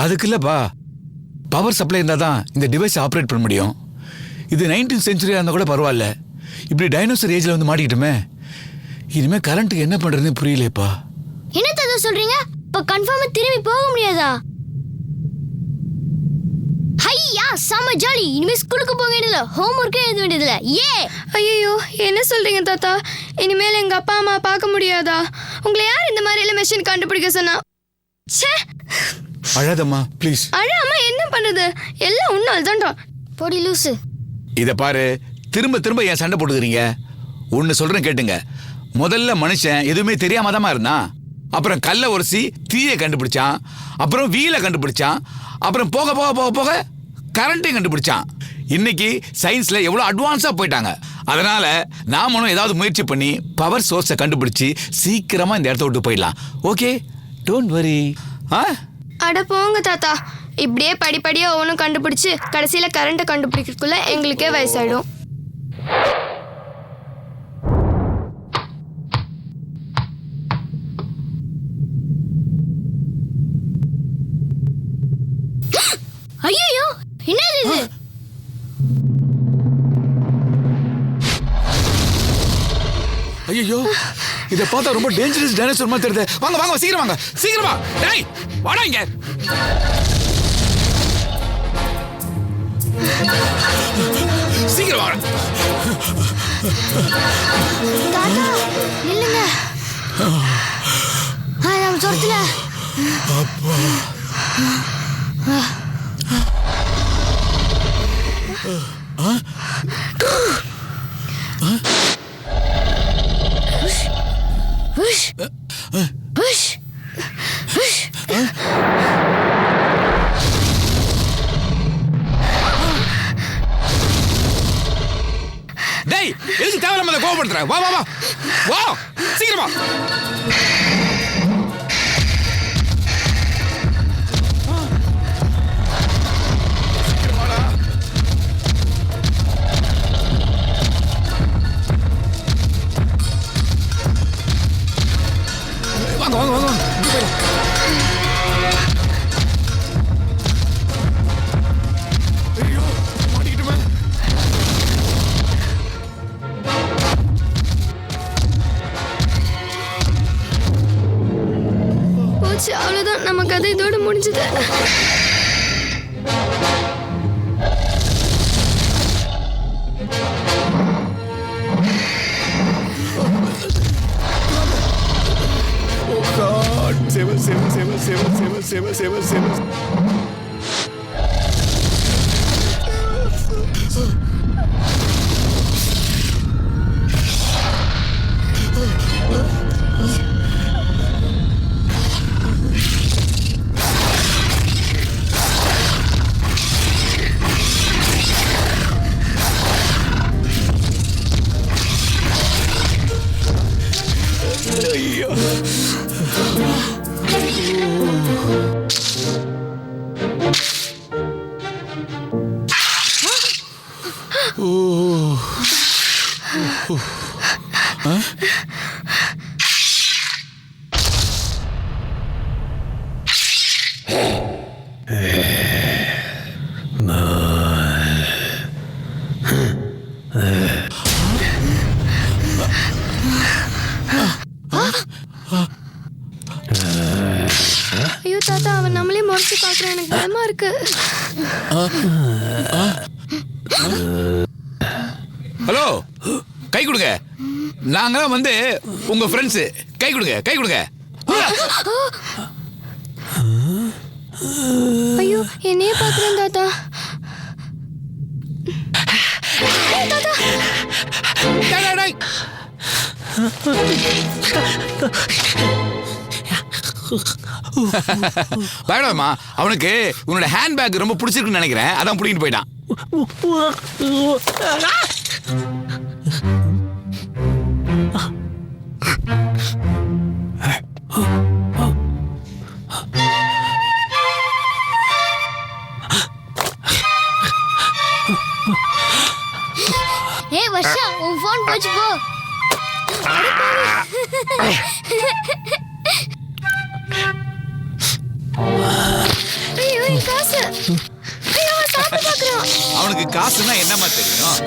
அதுக்கு இல்லப்பா, பவர் சப்ளை இருந்தால் தான் இந்த டிவைஸ் ஆப்ரேட் பண்ண முடியும். இது 19th செஞ்சுரியாக இருந்தால் கூட பரவாயில்ல, இப்படி டைனோசர் ஏஜில் வந்து மாட்டிக்கிட்டோமே. இனிமேல் கரண்ட்டுக்கு என்ன பண்ணுறதுன்னு புரியலையப்பா. என்ன தாத்தா சொல்றீங்க? இப்ப கன்ஃபார்மா திரும்பி போக முடியாதா? ஐயா செம ஜாலி. இனிமே ஸ்கூலுக்கு போக வேண்டியதில்ல, ஹோம் ஒர்க்கே எழுத வேண்டியதில்ல. ஏ ஐயோ என்ன சொல்றீங்க தாத்தா? இனிமேல் எங்க அப்பா அம்மா பார்க்க முடியாதா? உங்களை யார் இந்த மாதிரி எல்லாம் மெஷின் கண்டுபிடிக்க சொன்னா? ச்சே, அழாதம்மா ப்ளீஸ். அழாம என்ன பண்ணுது? எல்லாம் உன்னால தான்டா. போடி லூசு. இதை பாரு, திரும்ப திரும்ப ஏன் சண்டை போட்டுக்கிறீங்க? ஒன்று சொல்கிறேன் கேட்டுங்க. முதல்ல மனுஷன் எதுவுமே தெரியாம தான் இருந்தான். அப்புறம் கல்லை உரசி தீயை கண்டுபிடிச்சான், அப்புறம் வீலை கண்டுபிடிச்சான், அப்புறம் போக போக போக போக கரண்ட்டையும் கண்டுபிடிச்சான். இன்னைக்கு சயின்ஸ்ல எவ்வளோ அட்வான்ஸாக போயிட்டாங்க. அதனால நாமளும் ஏதாவது முயற்சி பண்ணி பவர் சோர்ஸை கண்டுபிடிச்சி சீக்கிரமா இந்த இடத்த விட்டு போயிடலாம். Okay, don't worry. அட போங்க தாத்தா, இப்படியே படிப்படியா ஒவ்வொன்றும் கண்டுபிடிச்சு கடைசியில கரண்ட்டை கண்டுபிடிக்கிறதுக்குள்ள எங்களுக்கே வயசாயிடும். ஐயோ என்னது இது? ஐயோ, இதை பார்த்தா ரொம்ப டேஞ்சரஸ் டைனோசர் மாதிரி தெரியுது. வாங்க வாங்க, சீக்கிரம் வாங்க, சீக்கிரமா. டேய் வாடா இங்க. சீக்கிரம் வாடா. தாத்தா நில்லுங்க. நம்ம சொத்துல டேய், எதுக்கு தேவையில்லாம கோவப்படுத்துற? வா வா வா வா, சீக்கிரமா. வாங்க வாங்க வாங்க. ஐயோ, மாட்டிக்கிட்டுமே. போச்சு, அவ்வளவுதான், நம்ம கதை இதோட முடிஞ்சது. Save us. ஐயோ தாத்தா, அவன் நம்மளே முறைச்சு பார்க்குறான், எனக்கு பயமா இருக்கு. ஹலோ, கை கொடுங்க. நாங்க வந்து உங்க ஃப்ரெண்ட்ஸ். கை கொடுங்க, கை கொடுங்க. ஐயோ என்னையே பார்க்குறேன் தாத்தா. டேய், டேய். பயப்படாதம்மா, அவனுக்கு உன்னோட ஹேண்ட்பேக் ரொம்ப பிடிச்சிருக்குன்னு நினைக்கிறேன், அதான் பிடிக்கிட்டு போயிட்டான். ஏய் வர்ஷா உன் ஃபோன் போச்சு போ. ஐயோ என் காசு. ஐயோ சாப்பிட்டு பார்க்குறான். அவனுக்கு காசுன்னா என்னமா தெரியும்?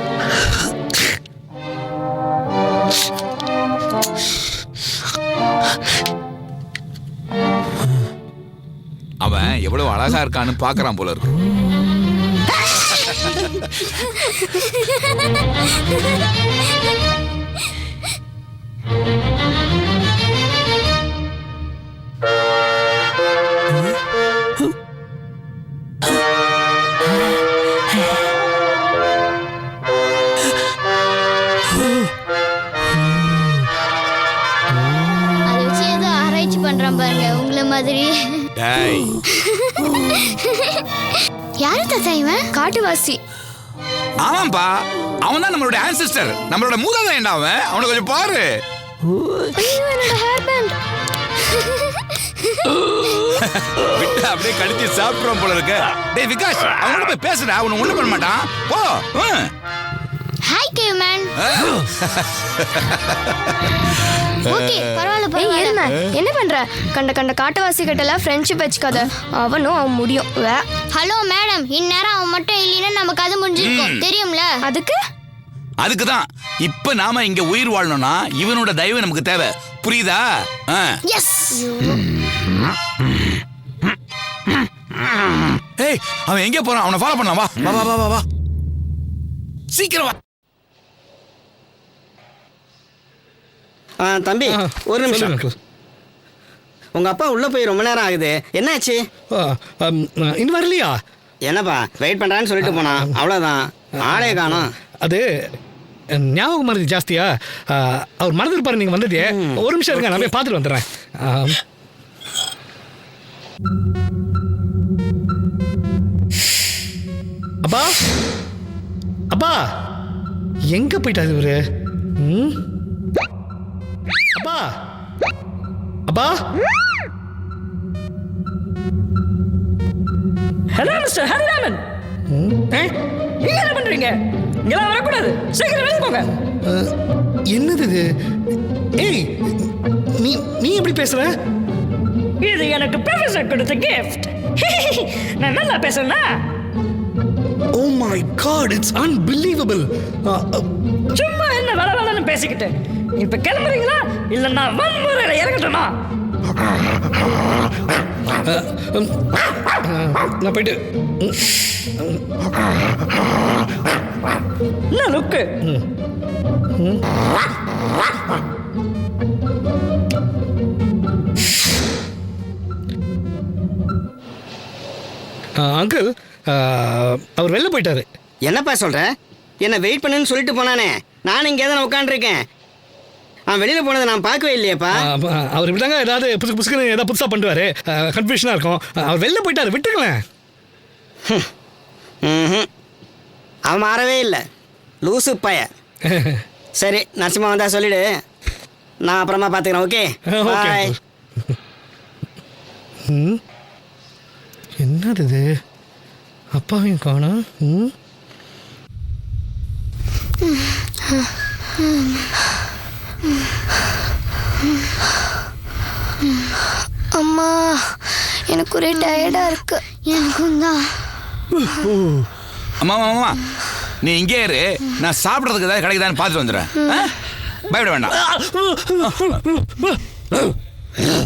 அவன் எவ்வளவு அழகா இருக்கான்னு பாக்குறான் போல இருக்கு. அதை வச்சு ஏதோ ஆராய்ச்சி பண்றான் பாருங்க உங்களை மாதிரி. டேய், யாரு தாத்தா இவன்? காட்டுவாசி. ஆமாப்பா, அவன் தான் நம்மளோட ஆன்சிஸ்டர், நம்மளோட மூதாதையன்டா அவன். அவனை கொஞ்சம் பாரு. ஐயோ என்னோட ஹேர் பேண்ட். விட்டு அப்படியே கடிச்சு சாப்பிடுறோம் போல இருக்கு. டேய் விகாஷ், அவனோட போய் பேசுடா, அவனை ஒண்ணும் பண்ண மாட்டான். போ. ஹாய் கேவ்மேன். ஓகே பரவாயில்ல ஏய் பரவாயில்ல. ஏழ்மை, என்ன பண்ற? கண்ட கண்ட காட்டுவாசி கிட்டலாம் ஃப்ரெண்ட்ஷிப் வச்சுக்காத. அவனும் அவன் முடியும். ஹலோ மேடம், இந்நேரம் அவன் மட்டும் இல்லைன்னா நம்ம கதை முடிஞ்சிருக்கும் தெரியும்ல. அதுக்கு அதுக்கு தான் இப்ப நாம இங்க உயிர் வாழணும்னா இவனோட தயவு நமக்கு தேவை, புரியுதா? எஸ். ஏய், அவன் எங்க போறான்? அவனை ஃபாலோ பண்ணலாம். வா வா வா வா வா, சீக்கிரம் வா. தம்பி ஒரு நிமிஷம். சொல்லுங்க uncle. உங்க அப்பா உள்ள போய் ரொம்ப நேரம் ஆகுது, என்னாச்சு? இன்னும் வரலையா? என்னப்பா வெயிட் பண்றான்னு சொல்லிட்டு போனான், அவ்வளவுதான். ஆளே காணோம். அது ஞாபகம் மறதி ஜாஸ்தியா? அவர் மறந்துருப்பாரு நீங்க வந்ததே. ஒரு நிமிஷம் இருங்க, நான் போய் பார்த்துட்டு வந்துடுறேன். அப்பா அப்பா எங்க போயிட்டாரு இவரு? அப்பா அப்பா ஹலோ மிஸ்டர் ஹரிராமன், நீங்க என்ன பண்றீங்க? இங்கெல்லாம் வரக்கூடாது, சீக்கிரம் வெளியே போங்க. என்னது இது? ஏய், நீ நீ எப்படி பேசுற? இது எனக்கு ப்ரொஃபசர் கொடுத்த கிஃப்ட். நான் நல்லா பேசுறேன்னா? Oh my God, it's unbelievable. சும்மா என்ன வள வளன்னு பேசிக்கிட்டு இப்ப கிளம்புறீங்களா இல்ல நான் வன்முறையில இறங்கட்டுமா? நான் போயிட்டு என்ன லுக்கு? அங்கிள், அவர் வெளில போயிட்டாரு. என்னப்பா சொல்ற? என்ன வெயிட் பண்ணுன்னு சொல்லிட்டு போனானே, நான் இங்கே தான் உட்காந்துருக்கேன். அவன் வெளியில போனதை நான் பார்க்கவே இல்லையேப்பா. அவர் இப்படிதாங்க ஏதாவது புதுசுன்னு ஏதாவது புதுசாக பண்ணுவாரு, கன்ஃபியூஷனாக இருக்கும். அவர் வெளில போயிட்டாரு, விட்டுருங்களேன். அவன் மாறவே இல்லை, லூசு பைய. சரி, நரசிம்மா வந்தா சொல்லிடு, நான் அப்புறமா பார்த்துக்கிறேன். Okay bye. என்னது இது? அப்பாவையும் காணோம். அம்மா எனக்கு ஒரே டயர்டா இருக்கு. எனக்கும் தான். அம்மா அம்மா, நீ இங்கே இரு, நான் சாப்பிட்றதுக்கு ஏதாவது கிடைக்குதான்னு பார்த்துட்டு வந்துடுறேன். பயப்பட வேண்டாம்.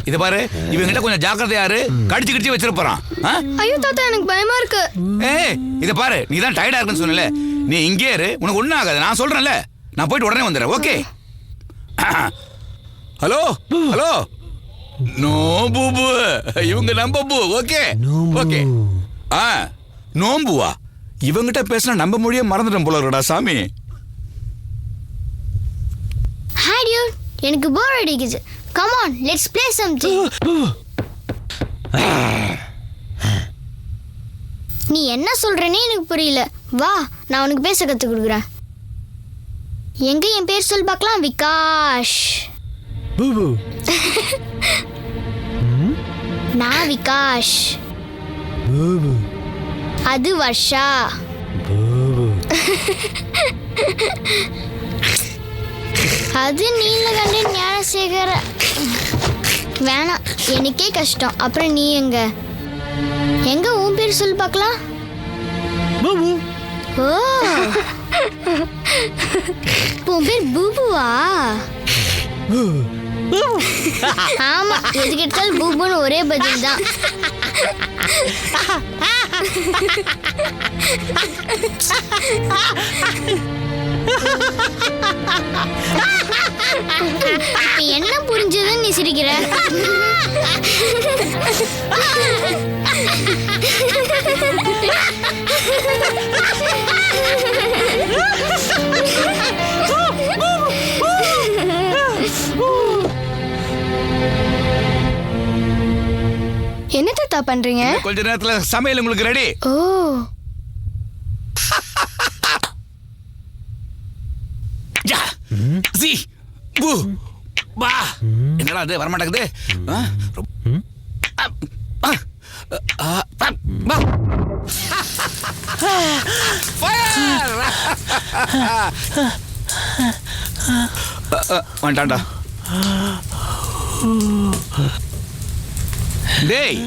இத பாரு, இவங்கிட்ட கொஞ்சம் ஜாக்கிரதையா இரு, கடிச்சு கடிச்சு வச்சிருப்பான். ஐயோ தாத்தா எனக்கு பயமா இருக்கு. ஏய், இத பாரு, நீ தான் டயர்டா இருக்குன்னு சொன்னல, நீ இங்கே இரு, உனக்கு ஒன்றும் ஆகாது, நான் சொல்றேன்ல. நான் போயிட்டு உடனே வந்துடுறேன். ஓகே? ஹலோ ஹலோ, நோ பூபு, இவங்க நம்ம பூ. Okay okay. நோம்புவா? இவங்கிட்ட பேசினா நம்ம மொழியே மறந்துட்டோம் போல இருக்கடா சாமி. Hi dude, எனக்கு போர் அடிக்குது. Come on, let's play something. நீ என்ன சொல்றேனே எனக்கு புரியல. வா, நான் உனக்கு பேச கத்து கொடுக்குறேன். எங்க என் பேர் சொல் பார்க்கலாம். விகாஷ். பூபு. நான் விகாஷ். பூபு. அது வர்ஷா. பூபு. அது நீலகண்டன் ஞானசேகர. வேணாம், எனக்கே கஷ்டம். அப்புறம் நீ எங்க உன் பேர் சொல்லி பார்க்கலாம். பூபு. ஓ, உன் பேர் பூபுவா? ஆமா, எது கேட்டாலும் பூபுன்னு ஒரே பதில் தான். இப்ப என்ன புரிஞ்சதுன்னு நீ சிரிக்கிற? என்ன தாத்தா பண்றீங்க? கொஞ்ச நேரத்துல சமையல் உங்களுக்கு ரெடி. ஓ, யா சி பூ வா. என்னடா அது வர மாட்டேங்குது? வந்துட்டான்டா. டேய்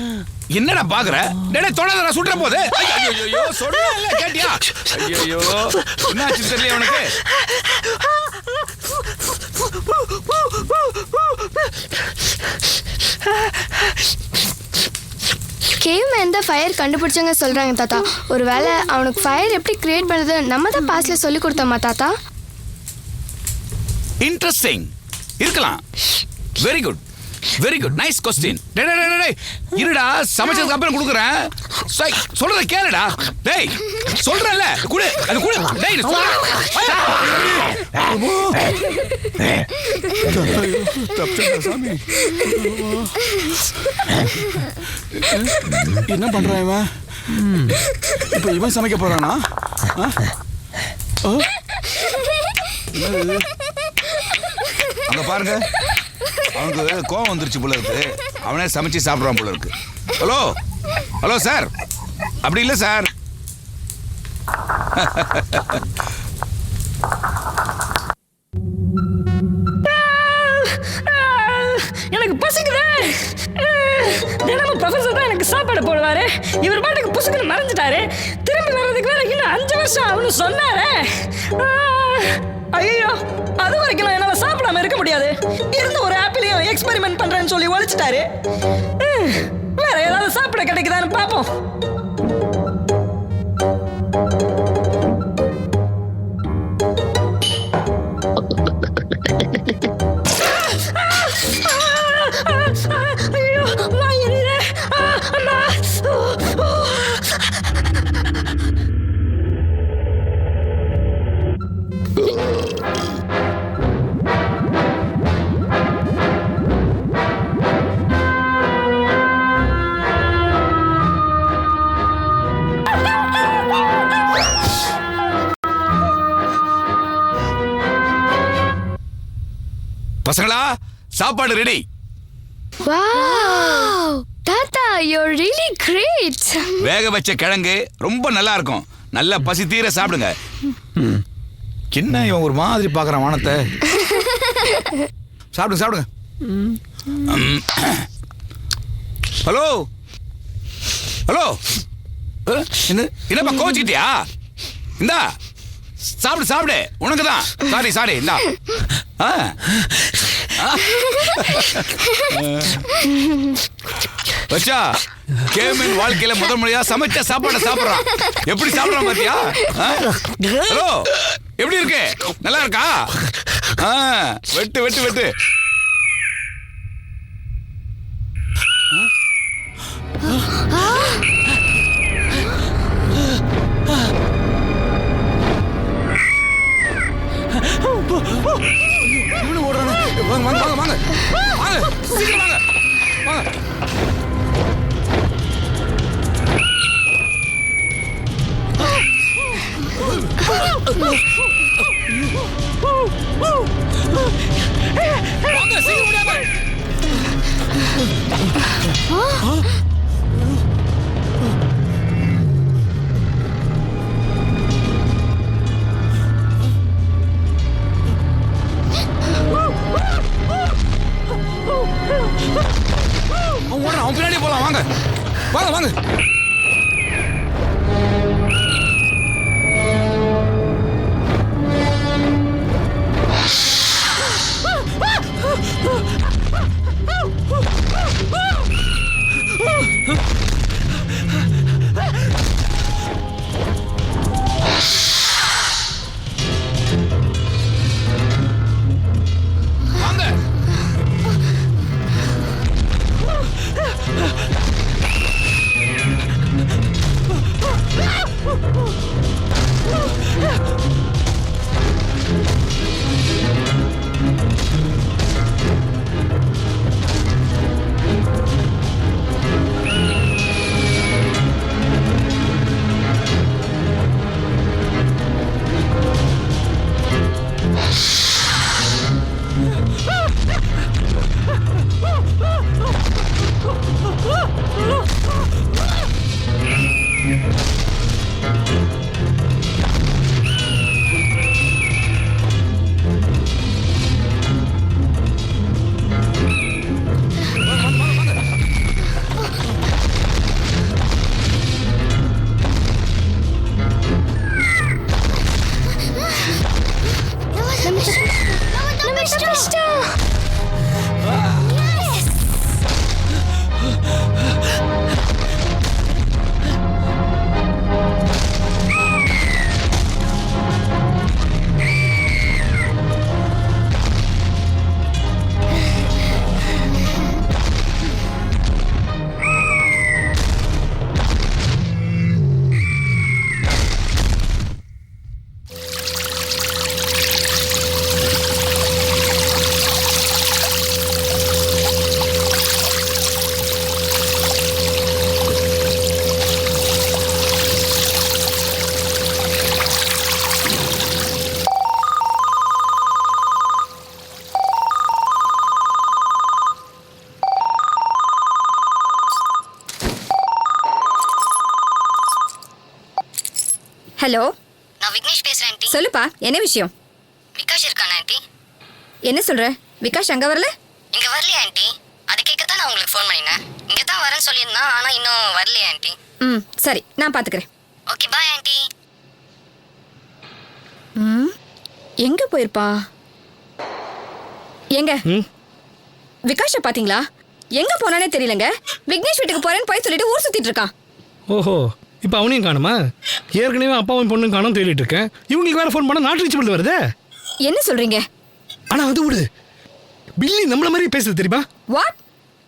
என்னடா பாக்குற? டேய் தொடாதடா, சுட்ற போது. ஐயோ சொல்றல கேட்டியா? ஐயோ என்னாச்சு தெரியல உனக்கு? கேவ்மேன் தான் ஃபயர் கண்டுபிடிச்சவங்க சொல்றாங்க தாத்தா. ஒருவேளை அவனுக்கு ஃபயர் எப்படி கிரியேட் பண்றது நம்ம தான் பாஸ்ட்ல சொல்லி கொடுத்தோமா தாத்தா? இன்ட்ரெஸ்டிங் இருக்கலாம். Very good, very good, nice question. டேய் இருடா, சமைச்சதுக்கு அப்புறம் கொடுக்குறேன். சொல்றத கேளுடா. டேய் சொல்றல குடு, அது குடு. டேய் என்ன பண்றான் இவன்? இப்ப இவன் சமைக்க போறானா? அங்க பாருங்க, அவனுக்கு கோவம் வந்துருச்சு போல இருக்கு. அவனே சமைச்சு சாப்பிடுறான் போல இருக்கு. ஹலோ ஹலோ சார், அப்படி இல்லை சார். எனக்கு பசிக்குது. தினமும் ப்ரொஃபசர் தான் எனக்கு சாப்பாடு போடுவாரு. இவர் பாட்டுக்கு புசுக்குன்னு மறைஞ்சிட்டாரு. திரும்பி வர்றதுக்கு வேற இன்னும் 5 வருஷம் அவனு சொன்னாரு. ஐயோ, அது வரைக்கும் என்னால சாப்பிடாம இருக்க முடியாது. இருந்த ஒரு ஆப்பிளையும் எக்ஸ்பெரிமெண்ட் பண்றேன்னு சொல்லி ஒழிச்சிட்டாரு. வேற ஏதாவது சாப்பிட கிடைக்குதான்னு பாப்போம். ஐயோ, நான் எரியுறேன். அம்மா. பசங்களா, சாப்பாடு ரெடி. வாவ் தாத்தா, யூ ஆர் ரியலி கிரேட். வேக வச்ச கிழங்கு ரொம்ப நல்லா இருக்கும். நல்ல பசி தீர சாப்பிடுங்க. என்ன இவன் ஒரு மாதிரி பார்க்கறான் வானத்தை? சாப்பிடுங்க சாப்பிடுங்க. ஹலோ ஹலோ, என்னப்பா கோச்சிக்கிட்டியா? இந்தா சாப்பிடு சாப்பிடு, உனக்கு தான். சாரி சாரி, இந்தா. வச்சா கேமின் வாழ்க்கையில முதல் முறையா சமைச்ச சாப்பாடை சாப்பிடுறான். எப்படி சாப்பிடுறான் பாத்தியா? ஹலோ, எப்படி இருக்கு? நல்லா இருக்கா? வெட்டு வெட்டு வெட்டு. அவன் பின்னாடியே போலாம். வாங்க வாங்க வாங்க. ஹலோ, நான் விக்னேஷ் பேசுறேன் ஆண்டி. சொல்லுப்பா, என்ன விஷயம்? விகாஷ் இருக்கானா ஆண்டி? என்ன சொல்ற? விகாஷ் அங்க வரல? இங்க வரலையா ஆண்டி? அதை கேட்க தான் நான் உங்களுக்கு ஃபோன் பண்ணினேன். இங்க தான் வரேன்னு சொல்லியிருந்தான், ஆனா இன்னும் வரலையா ஆண்டி? சரி, நான் பாத்துக்கிறேன். Okay bye aunty. எங்க போயிருப்பா? எங்க விகாஷ பாத்தீங்களா? எங்க போனானே தெரியலங்க. விக்னேஷ் வீட்டுக்கு போறேன்னு போய் சொல்லிட்டு ஊர் சுத்திட்டு இருக்கான். ஓஹோ, இப்போ அவனையும் காணுமா? ஏற்கனவே அப்பாவும் பொண்ணும் காணும் தேடிட்டு இருக்கேன். இவங்களுக்கு வேற ஃபோன் பண்ண நாட் ரீச்சபிள் வருதே. என்ன சொல்றீங்க? ஆனா அது விடு, பில்லி நம்மள மாதிரி பேசுது தெரியுமா? வாட்?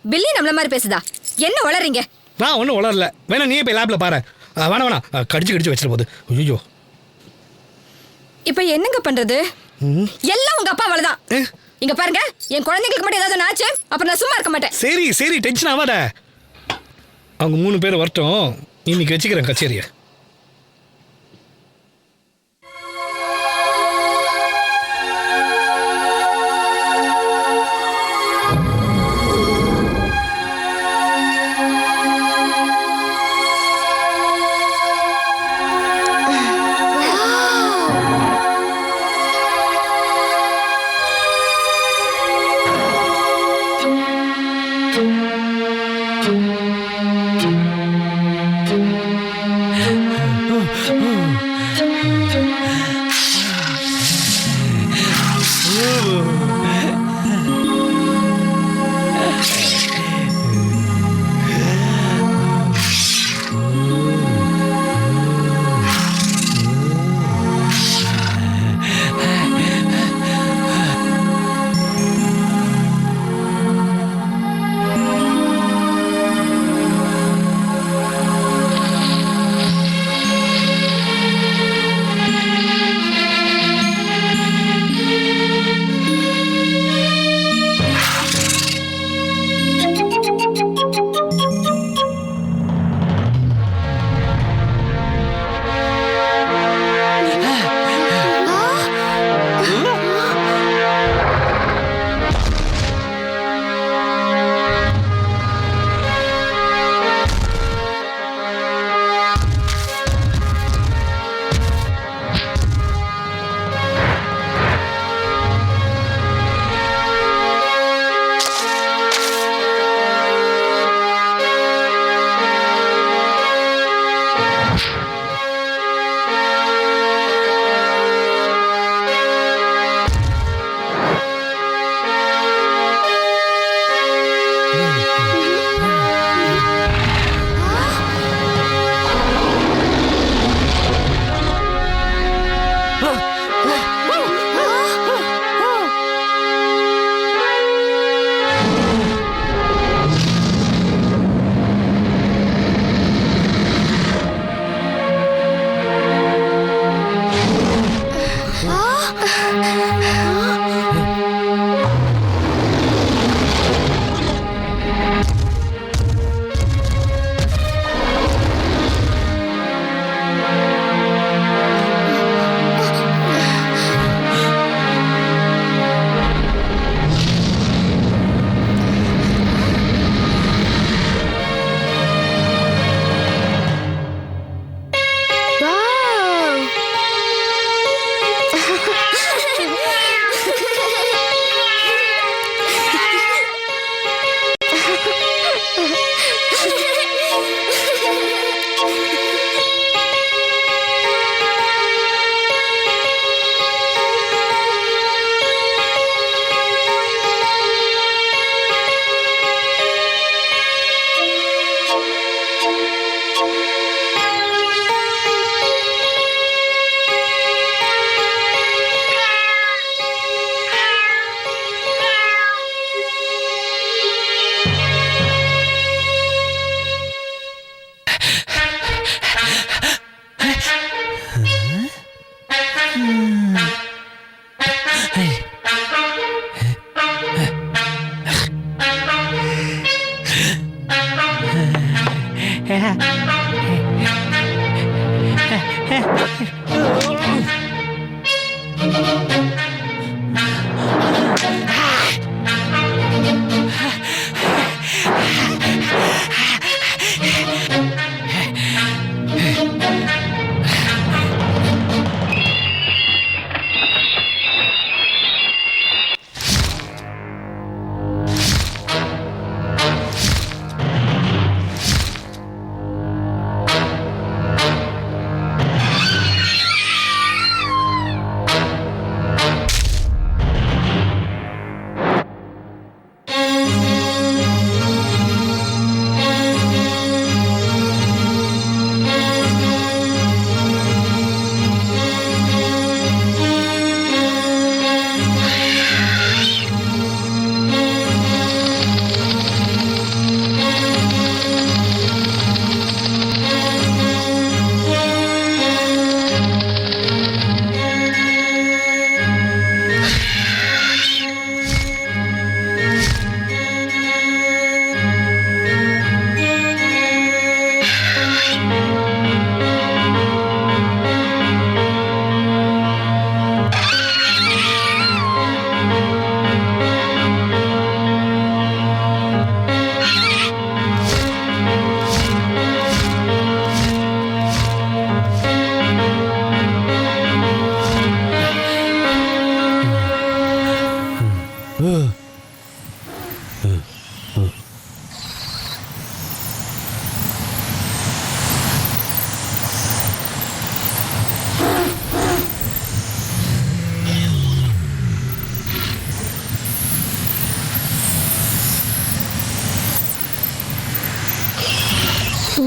பில்லி நம்மள மாதிரி பேசுதா? என்ன வளரீங்க? நான் ஒன்றும் வளரல. வேணா நீயே போய் லேப்ல பாரு. வேணாம் கடிச்சு வச்சிட போகுது. ஐயோ, இப்ப என்னங்க பண்றது? எல்லாம் உங்க அப்பா வளதான். இங்க பாருங்க, என் குழந்தைங்களுக்கு மட்டும் ஏதாவது ஆச்சு அப்புறம் நான் சும்மா இருக்க மாட்டேன். சரி சரி, டென்ஷன் ஆகாத. அவங்க 3 பேர் வரட்டும், இன்னைக்கு வச்சுக்கிறேன் கச்சேரியை.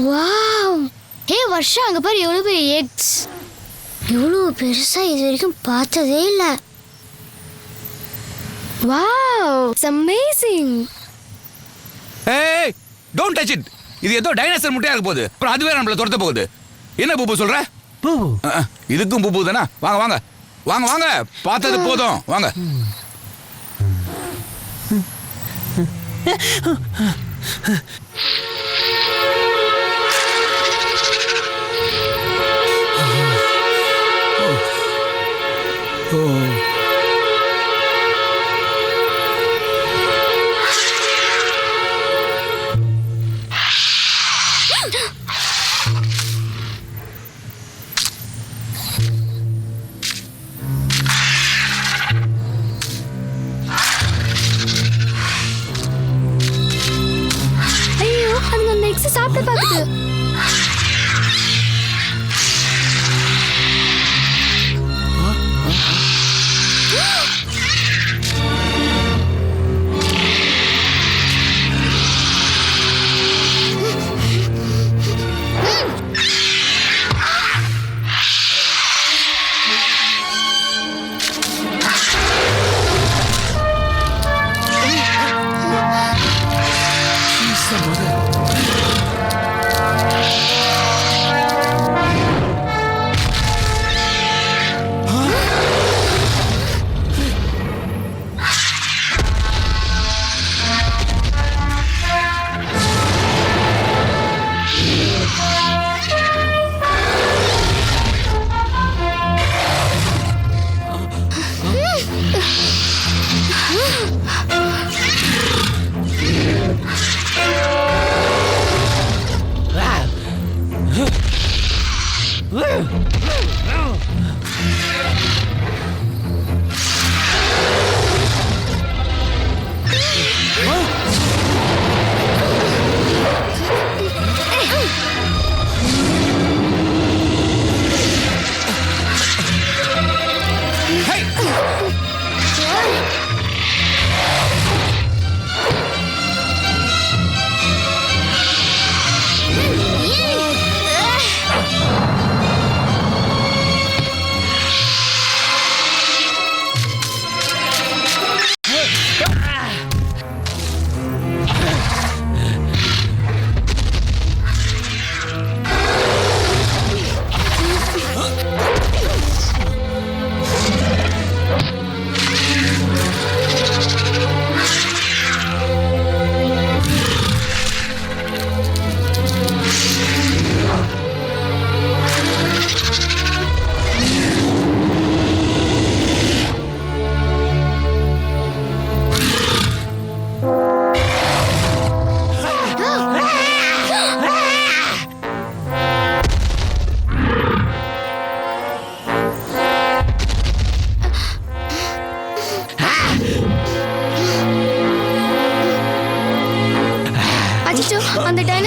வாவ் ஹே வர்ஷா அங்க பாரு எவ்வளவு பெரிய எக்ஸ் இவ்வளவு பெருசா இது வரைக்கும் பார்த்ததே இல்ல வாவ் இட்ஸ் அமேசிங். ஏய் டோன்ட் டச் இட். இது ஏதோ டைனோசர் முட்டையா இருக்க போகுது. அப்புறம் அதுவே நம்மள துரத்த போகுது. என்ன பூபு சொல்ற? பூபு இதுக்கும் பூபு தானா? வாங்க வாங்க வாங்க வாங்க, பார்த்தது போதும் வாங்க. ஐயோ அது அந்த எக்ஸ் சாப்பிட்டு பாக்குது.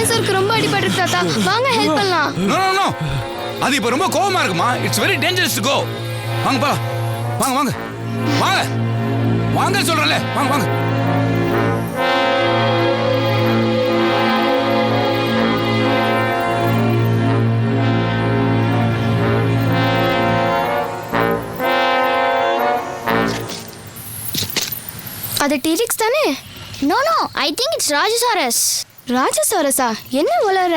டைனோசருக்கு ரொம்ப அடிபட்டிருக்கு தாத்தா. வாங்க ஹெல்ப் பண்ணலாம். நோ நோ நோ, அது இப்ப ரொம்ப கோவமா இருக்குமா. It's very dangerous to go. வாங்க பா, வாங்க வாங்க வாங்க வாங்க சொல்றேன்ல, வாங்க வாங்க. அது டீரிக்ஸ் தானே? No no, I think it's Rajasaurus. ராஜசாரஸா? என்ன உளற?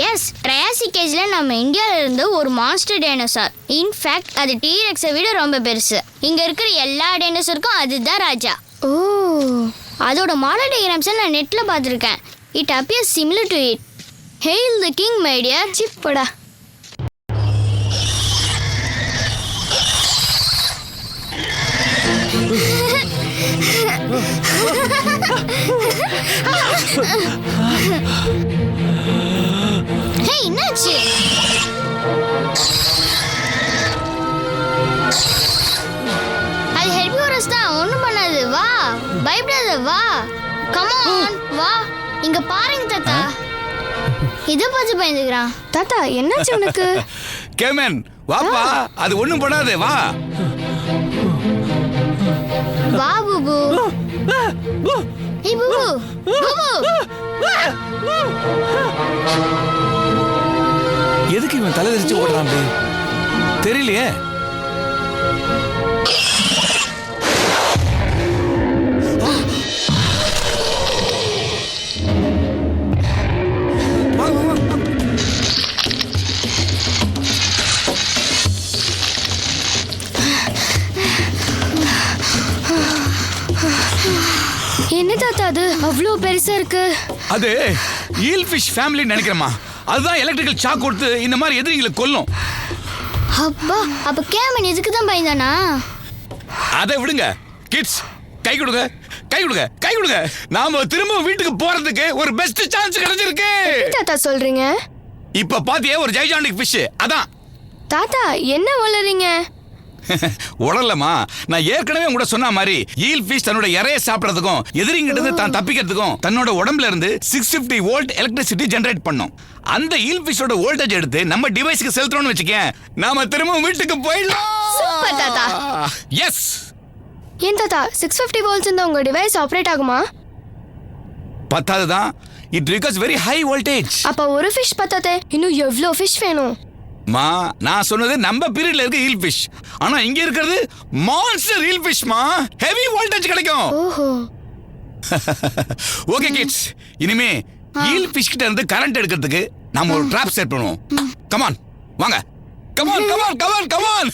எஸ், ட்ரையாசிக் ஏஜ்ல நம்ம இந்தியால இருந்து ஒரு மான்ஸ்டர் டைனோசார். இன்ஃபேக்ட் அது டீரெக்ஸை விட ரொம்ப பெருசு. இங்க இருக்கிற எல்லா டைனோசருக்கும் அதுதான் ராஜா. ஓ, அதோட மாடல் டயக்ராம்ஸை நான் நெட்ல பார்த்துருக்கேன். It appears similar to it. Hail the king my dear. Chip போடா. ஹே, என்னாச்சு? அது ஹெர்பிவோரஸ் தான், ஒண்ணும் பண்ணாது. வா, பயப்படாத, வா. கம் ஆன், வா. இங்க பாருங்க தாத்தா. இத பார்த்து பயந்துக்கிறான். தாத்தா என்னாச்சு உனக்கு? கேமன் வாப்பா, அது ஒண்ணும் பண்ணாதே, வா. வா புபு. ஏய் புபு, புபு. எதுக்கு இவன் தலை தெரிச்சு ஓடுறான் தெரியலையே. என்ன தாத்தா அது அவ்வளோ பெருசா இருக்கு? அது ஈல் ஃபிஷ் ஃபேமிலி நினைக்கிறேமா. அதுதான் எலக்ட்ரிக்கல் ஷாக் கொடுத்து இந்த மாதிரி எதிரிகளை கொல்லும். அப்பா, அப்ப கேமன் இதுக்கு தான் பயந்தானா? அதை விடுங்க கிட்ஸ், கை கொடுங்க கை கொடுங்க கை கொடுங்க. நாம திரும்ப வீட்டுக்கு போறதுக்கு ஒரு பெஸ்ட் சான்ஸ் கிடைச்சிருக்கு. தாத்தா சொல்றீங்க? இப்ப பாத்தியே ஒரு ஜைஜாண்டிக் ஃபிஷ். அதான் தாத்தா என்ன வளரீங்க? உடலமா, நான் ஏற்கனவே உங்கள்ட்ட சொன்ன மாதிரி ஈல் ஃபிஷ் தன்னோட இறைய சாப்பிடறதுக்கும் எதிரிங்கிட்ட இருந்து தான் தப்பிக்கிறதுக்கும் தன்னோட உடம்புல இருந்து 650 வோல்ட் எலக்ட்ரிசிட்டி ஜெனரேட் பண்ணும். அந்த ஈல் ஃபிஷோட வோல்டேஜ் எடுத்து நம்ம டிவைஸ்க்கு செலுத்துறோம்னு வச்சுக்கேன், நாம திரும்ப வீட்டுக்கு போயிடலாம். சூப்பர் தாத்தா. எஸ். ஏன் தாத்தா 650 வோல்ட்ஸ் இந்த உங்க டிவைஸ் ஆபரேட் ஆகுமா? பத்தாதுதான், it requires very high voltage. அப்ப ஒரு ஃபிஷ் பத்தாதே, இன்னும் எவ்வளோ ஃபிஷ் வேணும்? மா, நான் சொன்னது நம்ம பீரியட்ல இருக்க ஈல் ஃபிஷ். ஆனா இங்க இருக்கிறது மான்ஸ்டர் ஈல் ஃபிஷ் மா. ஹெவி வோல்டேஜ் கிடைக்கும். ஓஹோ. ஓகே கிட்ஸ், இனிமே ஈல் ஃபிஷ் கிட்ட இருந்து கரண்ட் எடுக்கிறதுக்கு நாம ஒரு ட்ராப் செட் பண்ணுவோம். கம் ஆன், வாங்க. Come on come on come on come on.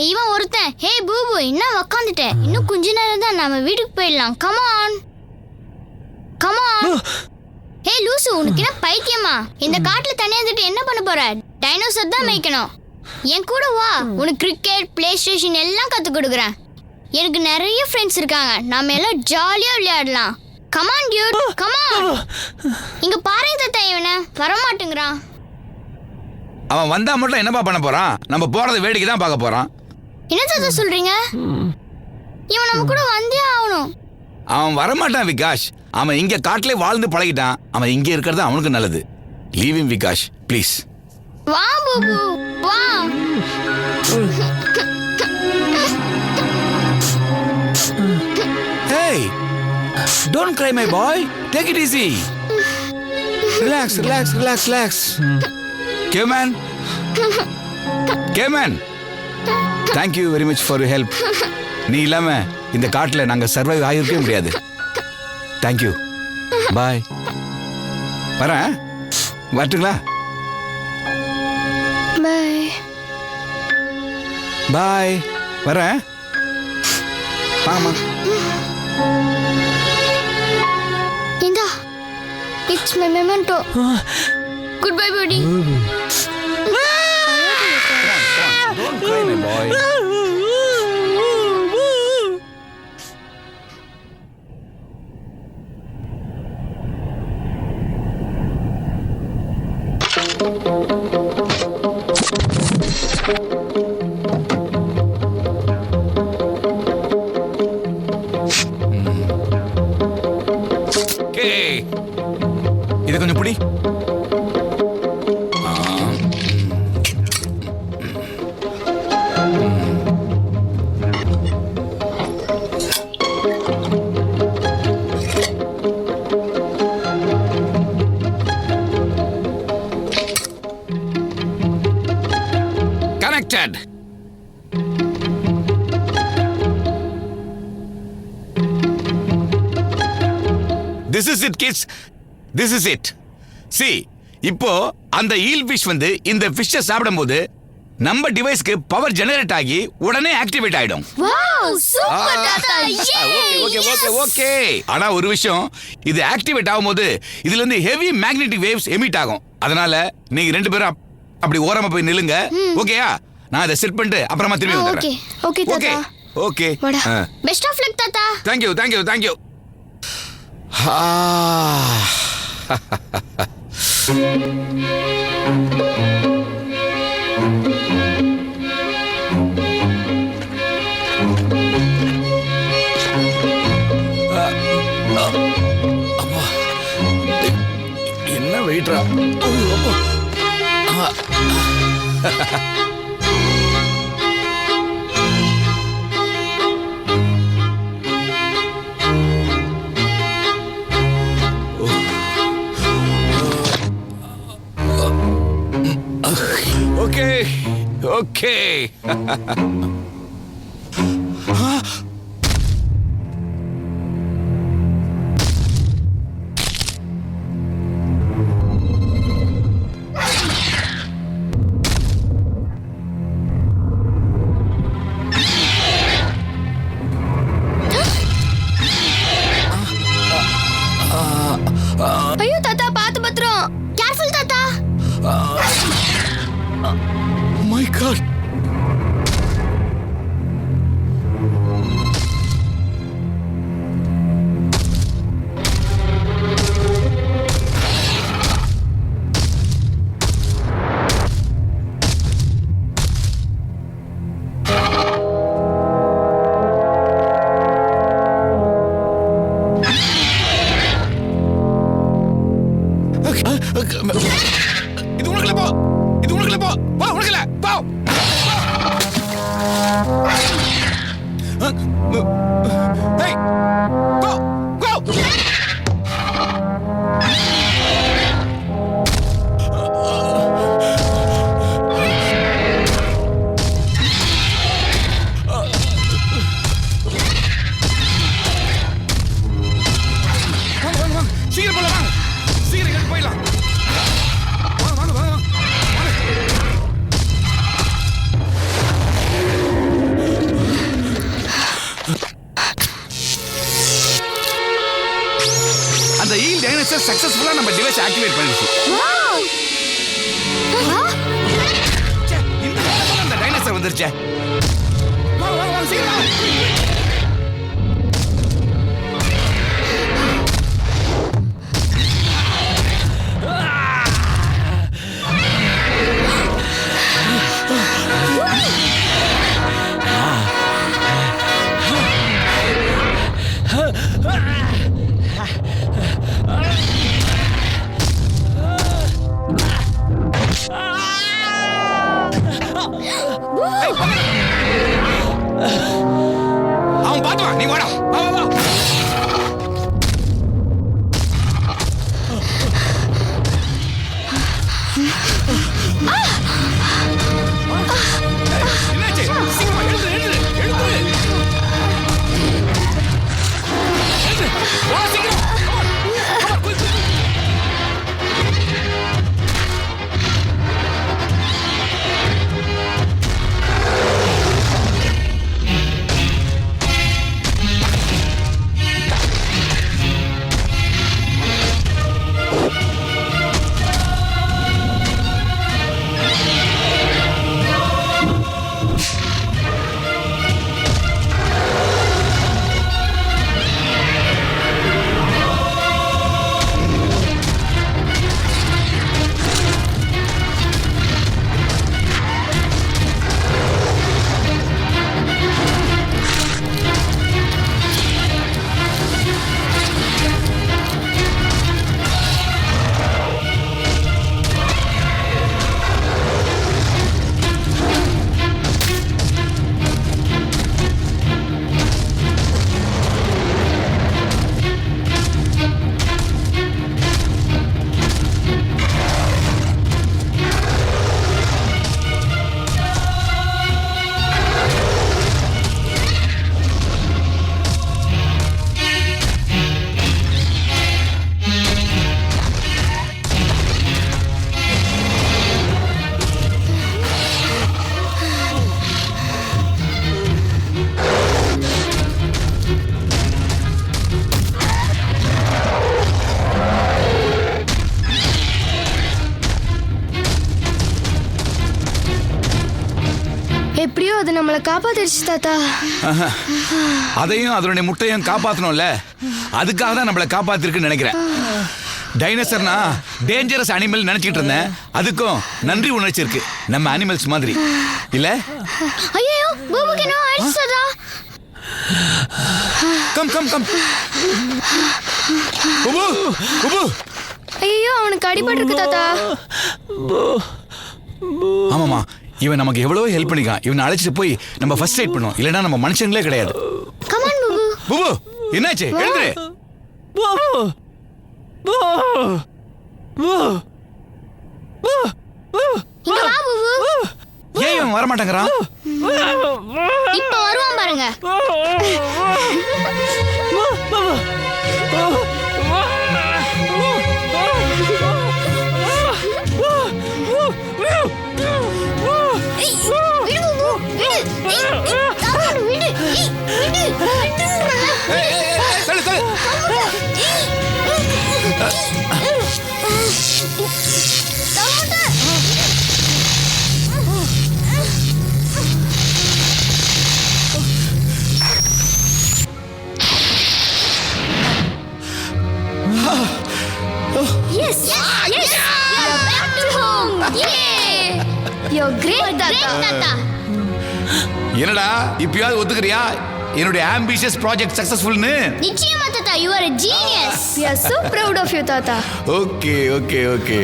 இவன் ஒருத்தன். ஹே பூபு, என்ன உக்காந்துட்ட? இன்னும் கொஞ்ச நேரம் தான், நம்ம வீட்டுக்கு போயிடலாம். Come on come on. Hey லூசு, உனக்கு என்ன பைத்தியமா? இந்த காட்டுல தனியா இருந்துட்டு என்ன பண்ண போற? டைனோசர் தான் மேய்க்கணும். என் கூட வா, உனக்கு கிரிக்கெட், பிளே ஸ்டேஷன் எல்லாம் கத்து கொடுக்குறேன். எனக்கு நிறைய ஃப்ரெண்ட்ஸ் இருக்காங்க, நாம எல்லாம் ஜாலியா விளையாடலாம். Come on Dude, come on. இங்க பாருங்க தாத்தா, இவனை வரமாட்டேங்கிறான். அவன் வந்தா மட்டும் என்னப்பா பண்ண போறான்? நம்ம போறத வேடிக்கை தான் பார்க்க போறான். என்ன தாத்தா சொல்றீங்க? இவன் நம்ம கூட வந்தே ஆகணும். அவன் வரமாட்டான் விகாஷ். அவன் இங்க காட்டிலே வாழ்ந்து பழகிட்டான். அவன் இங்க இருக்கிறது அவனுக்கு நல்லது. Leave him Vikash, please. வா பூபு, வா. Hey, don't cry my boy. Take it easy. Relax, relax, relax, relax. Caveman. Caveman. Thank you very much for your help. நீ இல்லாம இந்த காட்டுல நாங்க சர்வைவ் ஆகிருக்கவே முடியாது. Thank you. Bye. வரேன். வரட்டுங்களா? பை. பாய், வரேன். வாமா. இந்தா, it's my Memento. Good bye படி. Don't cry, my boy. Okay. இது கொஞ்சம் புடி. Connected. This is it, kids. This is it. See, இப்போ அந்த ஈல் ஃபிஷ் வந்து இந்த ஃபிஷ்ஷை சாப்பிடும்போது நம்ம டிவைஸ்க்கு பவர் ஜெனரேட் ஆகி உடனே ஆக்டிவேட் ஆயிடும். வாவ், சூப்பர் தாத்தா. ஓகே. ஆனா ஒரு விஷயம், இது ஆக்டிவேட் ஆகும்போது இதுல இருந்து ஹெவி மேக்னெட்டிக் வேவ்ஸ் எமிட் ஆகும். அதனால நீங்க ரெண்டு பேரும் அப்படி ஓரமா போய் நில்லுங்க. ஓகேயா? நான் அதை செட் பண்ணிட்டு அப்புறமா திரும்பி வந்துடுறேன். ஓகே தாத்தா. ஓகே. பெஸ்ட் ஆஃப் லக் தாத்தா. Thank you. என்ன வெயிட்ரா? ஓகே. ஐயோ தாத்தா, பாத்து பத்திரம். கேர்ஃபுல் தாத்தா. My God. இது உனக்குல போ. வா, உனக்குல போ. Hey, go. வாங்க. சீக்கிரம் போலாம். சீக்கிரம் போயிடலாம். வாங்க. அந்த ஈல் டைனோசர் சக்சஸ்ஃபுல்லா நம்ம டிவைஸ் ஆக்டிவேட் பண்ணிடுச்சு. இந்த நேரத்துல அந்த டைனோசர் வந்துருச்சே. வாங்க, சீக்கிரம். அவன் பாத்து வா, நீ வாடா. வா. என்னாச்சு? சீக்கிரமா எழுந்துரு. வா, சீக்கிரம். அது நம்மளை காப்பாத்திருச்சு தாத்தா. ஆஹா. அதையும் அதனுடைய முட்டையும் காப்பாற்றணும்ல, அதுக்காக தான் நம்மளை காப்பாத்திருக்குன்னு நினைக்கிறேன். டைனோசர்னா டேஞ்சரஸ் அனிமல் நினைச்சிட்டு இருந்தேன். அதுக்கும் நன்றி உணர்ச்சி இருக்கு, நம்ம அனிமல்ஸ் மாதிரி இல்ல. ஐயோ பூபுக்கு என்ன ஆயிடுச்சு தாத்தா? Come come come. உபு உபு. ஐயோ அவனுக்கு அடிபட்டிருக்கு தாத்தா. ஆமாமா, இவன் நமக்கு எவ்வளவோ ஹெல்ப் பண்ணிக்கான். இவனை அழைச்சிட்டு போய் நம்ம ஃபர்ஸ்ட் எய்ட் பண்ணுவோம், இல்லைன்னா நம்ம மனுஷங்களே கிடையாது. Come on பூபு. புபு என்னாச்சு? எழுந்துரு. இங்க வா பூபு. ஏன் இவன் வர மாட்டேங்கிறான்? இப்ப வருவான் பாருங்க. தள்ளு, தள்ளு. Yes, yes, you're back to home. Yay! You're great தாத்தா. Great தாத்தா. என்னடா இப்பயாவது ஒத்துக்கிறியா என்னுடைய ஆம்பிஷியஸ் ப்ராஜெக்ட் சக்சஸ்ஃபுல்னு? நிச்சயமா தாத்தா, you are a genius. We are so proud of you தாத்தா. Okay okay okay.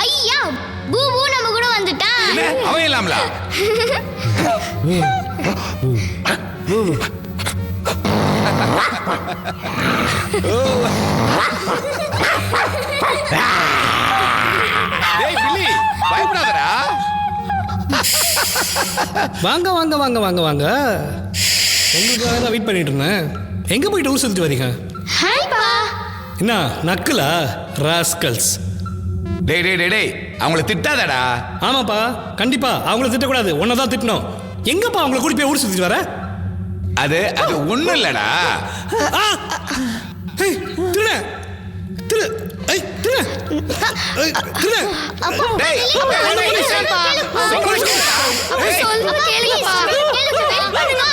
ஐயா பூபு நம்ம கூட வந்துட்டான். என்ன அவன் இல்லாமலா? டேய் பில்லி, பயப்படாதடா. வாங்க வாங்க வாங்க வாங்க வாங்க. உங்களுக்காக தான் வெயிட் பண்ணிட்டு இருந்தேன். எங்க போயிட்டு ஊர் சுத்திட்டு வரீங்க? ஹாய் பா. என்ன நக்கலா ராஸ்கல்ஸ்? டேய் டேய் டேய் டேய், அவங்கள திட்டாதடா. ஆமாப்பா, கண்டிப்பா அவங்கள திட்டக்கூடாது, உன்னதான் திட்டணும். எங்கப்பா அவங்கள கூட்டி போய் ஊர் சுத்திட்டு வர? அது அது ஒண்ணும் இல்லடா. ஏய் திரு திரு ஏய் திரு திரு. அப்பா டேய், கேளுப்பா. அப்பா சொல்லுங்க கேளுங்கப்பா. பண்ணுங்க.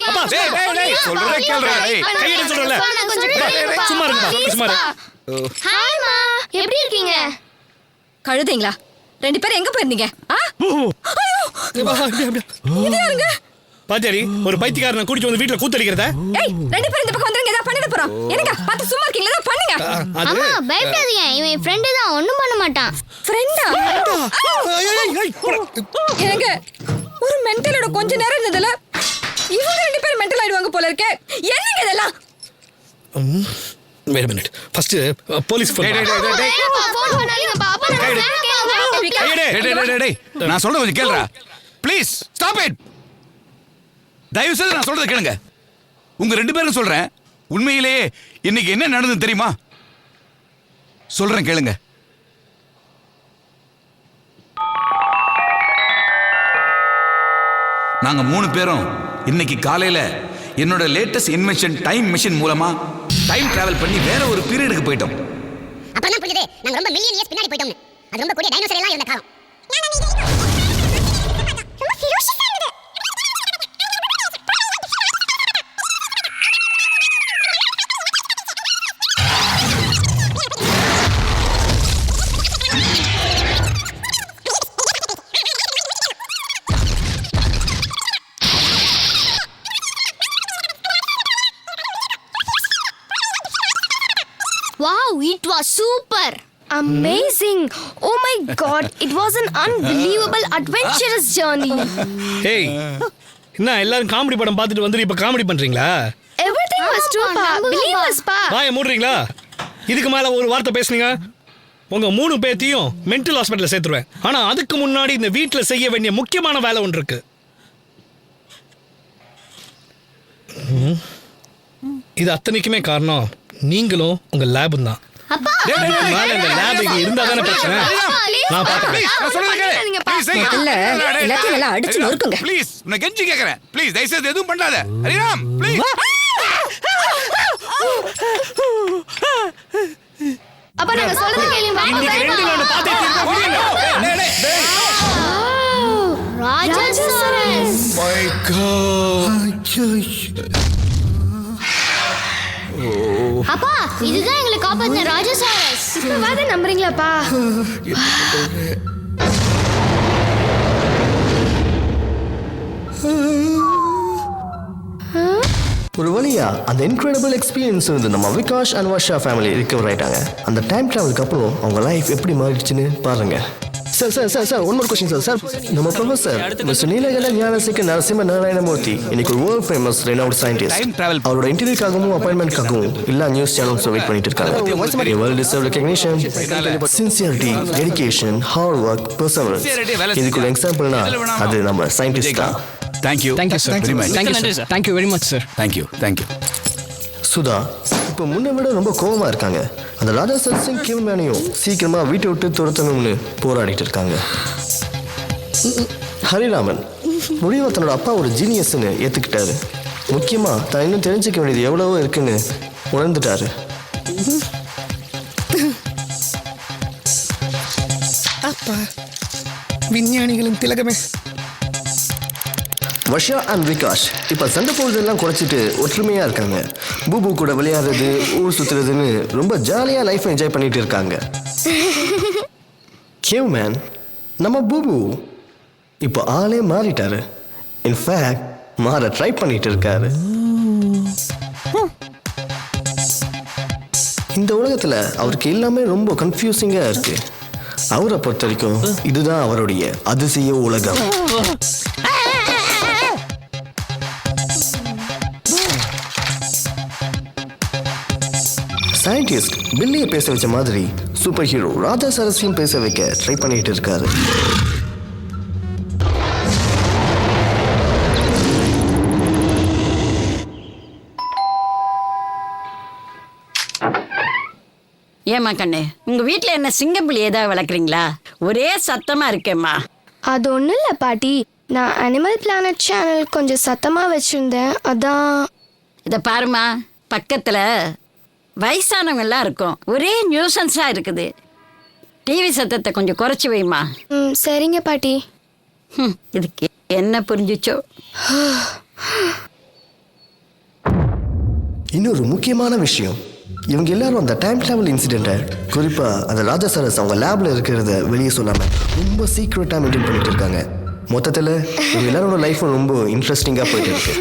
அப்பா டேய் டேய் டேய், சொல்றத கேளுடா டேய். கையிட சொல்றல. சும்மா இருங்கப்பா, சும்மா இரு. ஹாய் மா, எப்படி இருக்கீங்க? கழுதைங்களா? 2 பேரும் எங்க போயிருந்தீங்க? பாத்தியாரி, ஒரு பைத்தியக்காரனை கூட்டிட்டு வந்து வீட்டுல கூத்தடிக்கிறத. ஏய் 2 பேரும் இந்த பக்கம் வந்துருங்க, ஏதாவது பண்ணிட போறோம். என்னங்க பார்த்து சும்மா இருக்கீங்களா? ஏதாவது பண்ணுங்க. அம்மா பயப்படாதீங்க, இவன் ஃப்ரெண்ட் தான், ஒண்ணும் பண்ண மாட்டான். ஃப்ரெண்டா? ஏங்க ஒரு மென்டலோட கொஞ்ச நேரம் இருந்ததுல இவங்க 2 பேரும் மென்டல் ஆயிடுவாங்க போல இருக்கு. என்னங்க இதெல்லாம்? Wait minute, first police phone. டேய் டேய் டேய் டேய். ஏப்பா ஃபோன் பண்ணாதீங்கப்பா. அப்பா நான் கைடு. கேளுங்க. டேய் டேய் டேய் டேய், நான் சொல்றத கொஞ்சம் கேளுடா. Please stop it. தயவு செய்து நான் சொல்றத கேளுங்க. உங்க 2 பேரும் சொல்றேன், உண்மையிலேயே இன்னைக்கு என்ன நடந்தது தெரியுமா? சொல்றேன் கேளுங்க. நாங்க 3 பேரும் இன்னைக்கு காலையில என்னோட லேட்டஸ்ட் இன்வென்ஷன் டைம் மிஷின் மூலமா டைம் டிராவல் பண்ணி வேற ஒரு பீரியடுக்கு போயிட்டோம். அப்பதான் புரியுது நாங்க ரொம்ப மில்லியன் இயர்ஸ் பின்னாடி போயிட்டோம். அது ரொம்ப கூடிய டைனோசர் எல்லாம் இருந்த காலம். Wow, it was super. Amazing. Oh my god, it was an unbelievable adventurous journey. ஏய் என்ன எல்லாரும் காமெடி படம் பார்த்துட்டு வந்து இப்ப காமெடி பண்றீங்களா? Everything was true pa. Believe us pa. வாயை மூடுறீங்களா? இதுக்கு மேல ஒரு வார்த்தை பேசுனீங்க உங்க 3 பேத்தையும் மென்டல் ஹாஸ்பிடல்ல சேர்த்துருவேன். ஆனா அதுக்கு முன்னாடி இந்த வீட்ல செய்ய வேண்டிய முக்கியமான வேலை ஒன்று இருக்கு. இது அத்தனைக்குமே காரணம் நீங்களும் உங்க லேபும் தான். அப்பா மேல இந்த லேப் இங்க இருந்தா தானே பிரச்சனை. நான் பாத்துக்கிறேன். நான் சொல்றதை கேளு. Please, செய்யுங்க. இல்ல, எல்லாத்தையும் நல்லா அடிச்சு ஹரிராம், நொறுக்குங்க. please, உன்னை கெஞ்சி கேக்குறேன். Please, தயவு செய்து எதுவும் பண்ணாத. ஹரிராம், please. அப்பா நாங்க சொல்றது கேளுங்க. இன்னைக்கு ரெண்டு நாள் பாத்தே தீர்க்க முடியல. ராஜாசாரஸ். My God. அப்பா இதுதான் எங்களை காப்பாத்தின ராஜாசாரஸ். இப்ப வாத நம்புறீங்களாப்பா? ஒரு வழியா அந்த இன்க்ரெடிபிள் எக்ஸ்பீரியன்ஸ் வந்து நம்ம Vikash and Varsha family recover ஆயிட்டாங்க. அந்த டைம் டிராவலுக்கு அப்புறம் அவங்க லைஃப் எப்படி மாறிடுச்சுன்னு பாருங்க. Sir one more question sir நம்ம ப்ரொஃபசர் மிஸ்டர் நீலகண்ட ஞானசேகர் நரசிம்ம நாராயணமூர்த்தி இன்னைக்கு ஒரு world famous renowned scientist. Time travel. அவரோட இன்டர்வியூக்காகவும் அப்பாயின்மெண்ட்காகவும் எல்லா நியூஸ் சேனல்ஸ் வெயிட் பண்ணிட்டு இருக்காங்க. World deserve recognition, sincerity, dedication, hard work, perseverance. இதுக்கு ஒரு எக்ஸாம்பிள்னா அது நம்ம சயின்டிஸ்ட் தான். Thank you. Thank you sir. Very much. Thank you very much sir. Thank you. Thank you. Sudha இப்போ முன்ன விட ரொம்ப கோவமா இருக்காங்க. அந்த ராஜா சரஸும் கிம்மேனையும் சீக்கிரமா வீட்டை விட்டு துரத்தணும்னு போராடிட்டு இருக்காங்க. ஹரிராமன் முடிவா தன்னோட அப்பா ஒரு ஜீனியஸ்ன்னு ஏத்துக்கிட்டாரு. முக்கியமா தான் இன்னும் தெரிஞ்சுக்க வேண்டியது எவ்வளவோ இருக்குன்னு உணர்ந்துட்டாரு. அப்பா விஞ்ஞானிகளின் திலகமே. வர்ஷா அண்ட் விகாஷ் இப்போ சண்டை போடுறதெல்லாம் குறைச்சிட்டு ஒற்றுமையாக இருக்காங்க. பூபு கூட விளையாடுறது, ஊர் சுற்றுறதுன்னு ரொம்ப ஜாலியாக லைஃப் என்ஜாய் பண்ணிட்டு இருக்காங்க. கேவ் மேன் நம்ம பூபு இப்போ ஆளே மாறிட்டாரு. இன்ஃபேக்ட் மாற ட்ரை பண்ணிட்டு இருக்காரு. இந்த உலகத்தில் அவருக்கு எல்லாமே ரொம்ப கன்ஃபியூசிங்காக இருக்கு. அவரை பொறுத்த வரைக்கும் இதுதான் அவருடைய அதிசய உலகம். சயின்டிஸ்ட் பில்லியை பேச வச்ச மாதிரி சூப்பர் ஹீரோ ராஜா சரஸையும் பேச வைக்க ட்ரை பண்ணிட்டு இருக்காரு. ஏமா கண்ணு, உங்க வீட்டுல என்ன சிங்கப்புலி ஏதாவது வளர்க்குறீங்களா? ஒரே சத்தமா இருக்கேம்மா. அது ஒண்ணும் இல்ல பாட்டி, நான் அனிமல் பிளானட் சேனல் கொஞ்சம் சத்தமா வச்சிருந்தேன், அதான். இத பாருமா, பக்கத்துல வயசானவங்க எல்லாம் இருக்கும், ஒரே நியூசன்ஸா இருக்குது. டிவி சத்தத்தை கொஞ்சம் குறைச்சி வைமா. சரிங்க பாட்டி. இதுக்கு என்ன புரிஞ்சுச்சோ? இன்னொரு முக்கியமான விஷயம், இவங்க எல்லாரும் அந்த டைம் டிராவல் இன்சிடென்ட்டை, குறிப்பா அந்த ராஜா சரஸ் அவங்க லேப்ல இருக்கிறத வெளியே சொல்லாம ரொம்ப சீக்ரெட்டா மெயின்டைன் பண்ணிட்டு இருக்காங்க. மொத்தத்துல இவங்க எல்லாரோட லைஃபும் ரொம்ப இன்ட்ரெஸ்டிங்கா போயிட்டு இருக்கு.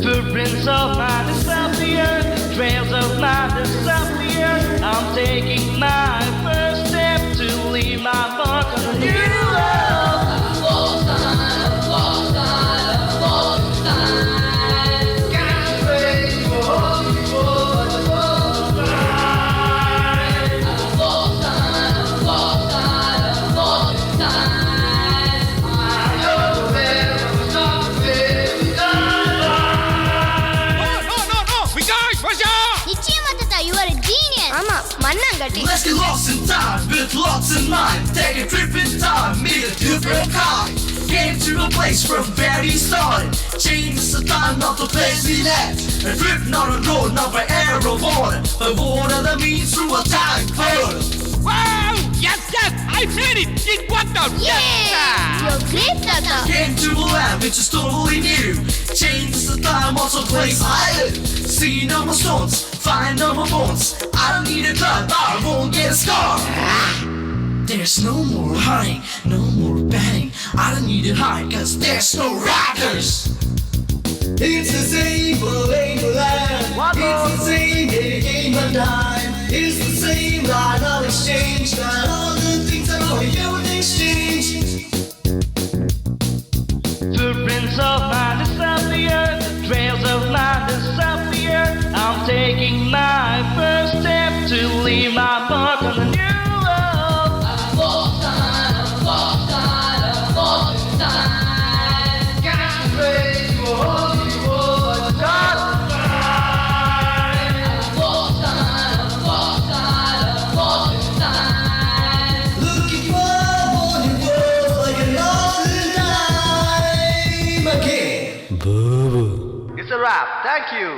Footprints of my disappear, trails of my disappear. I'm taking my first step to leave my mark on a new love. Lost time, lost time, lost time. Can't wait for the lost time. Lost time, lost time, lost time. I know where I'm not where we are. நிச்சயமா தாத்தா, you are a genius. ஆமா, மண்ணாங்கட்டி. Let's get lost in time, with lots in mind. Take a trip in time, meet a different kind. Came to a place from very started. Change the time, not the place we left. A trip, not a road, not by air or water. But water that means through a time portal. Wow! Yes, I made it! It worked out! Yeah, you're great தாத்தா. Came to a land which is totally new. Change the time, also place I live. See no more stones, find no more bones. I don't need a club, I won't get a scar. There's no more hiding, no more bang. I don't need to hide, cause there's no riders. It's the same old land. It's the same game and time. It's the same line of exchange. Got all the for you exchange. Footprints of mine disappear, trails of mine disappear. I'm taking my first step to leave my mark on the new world. I'm lost tonight. Can't pray to a holy war, just tonight. I'm lost tonight. Looking for a holy world like an old time again. It's a wrap. Thank you.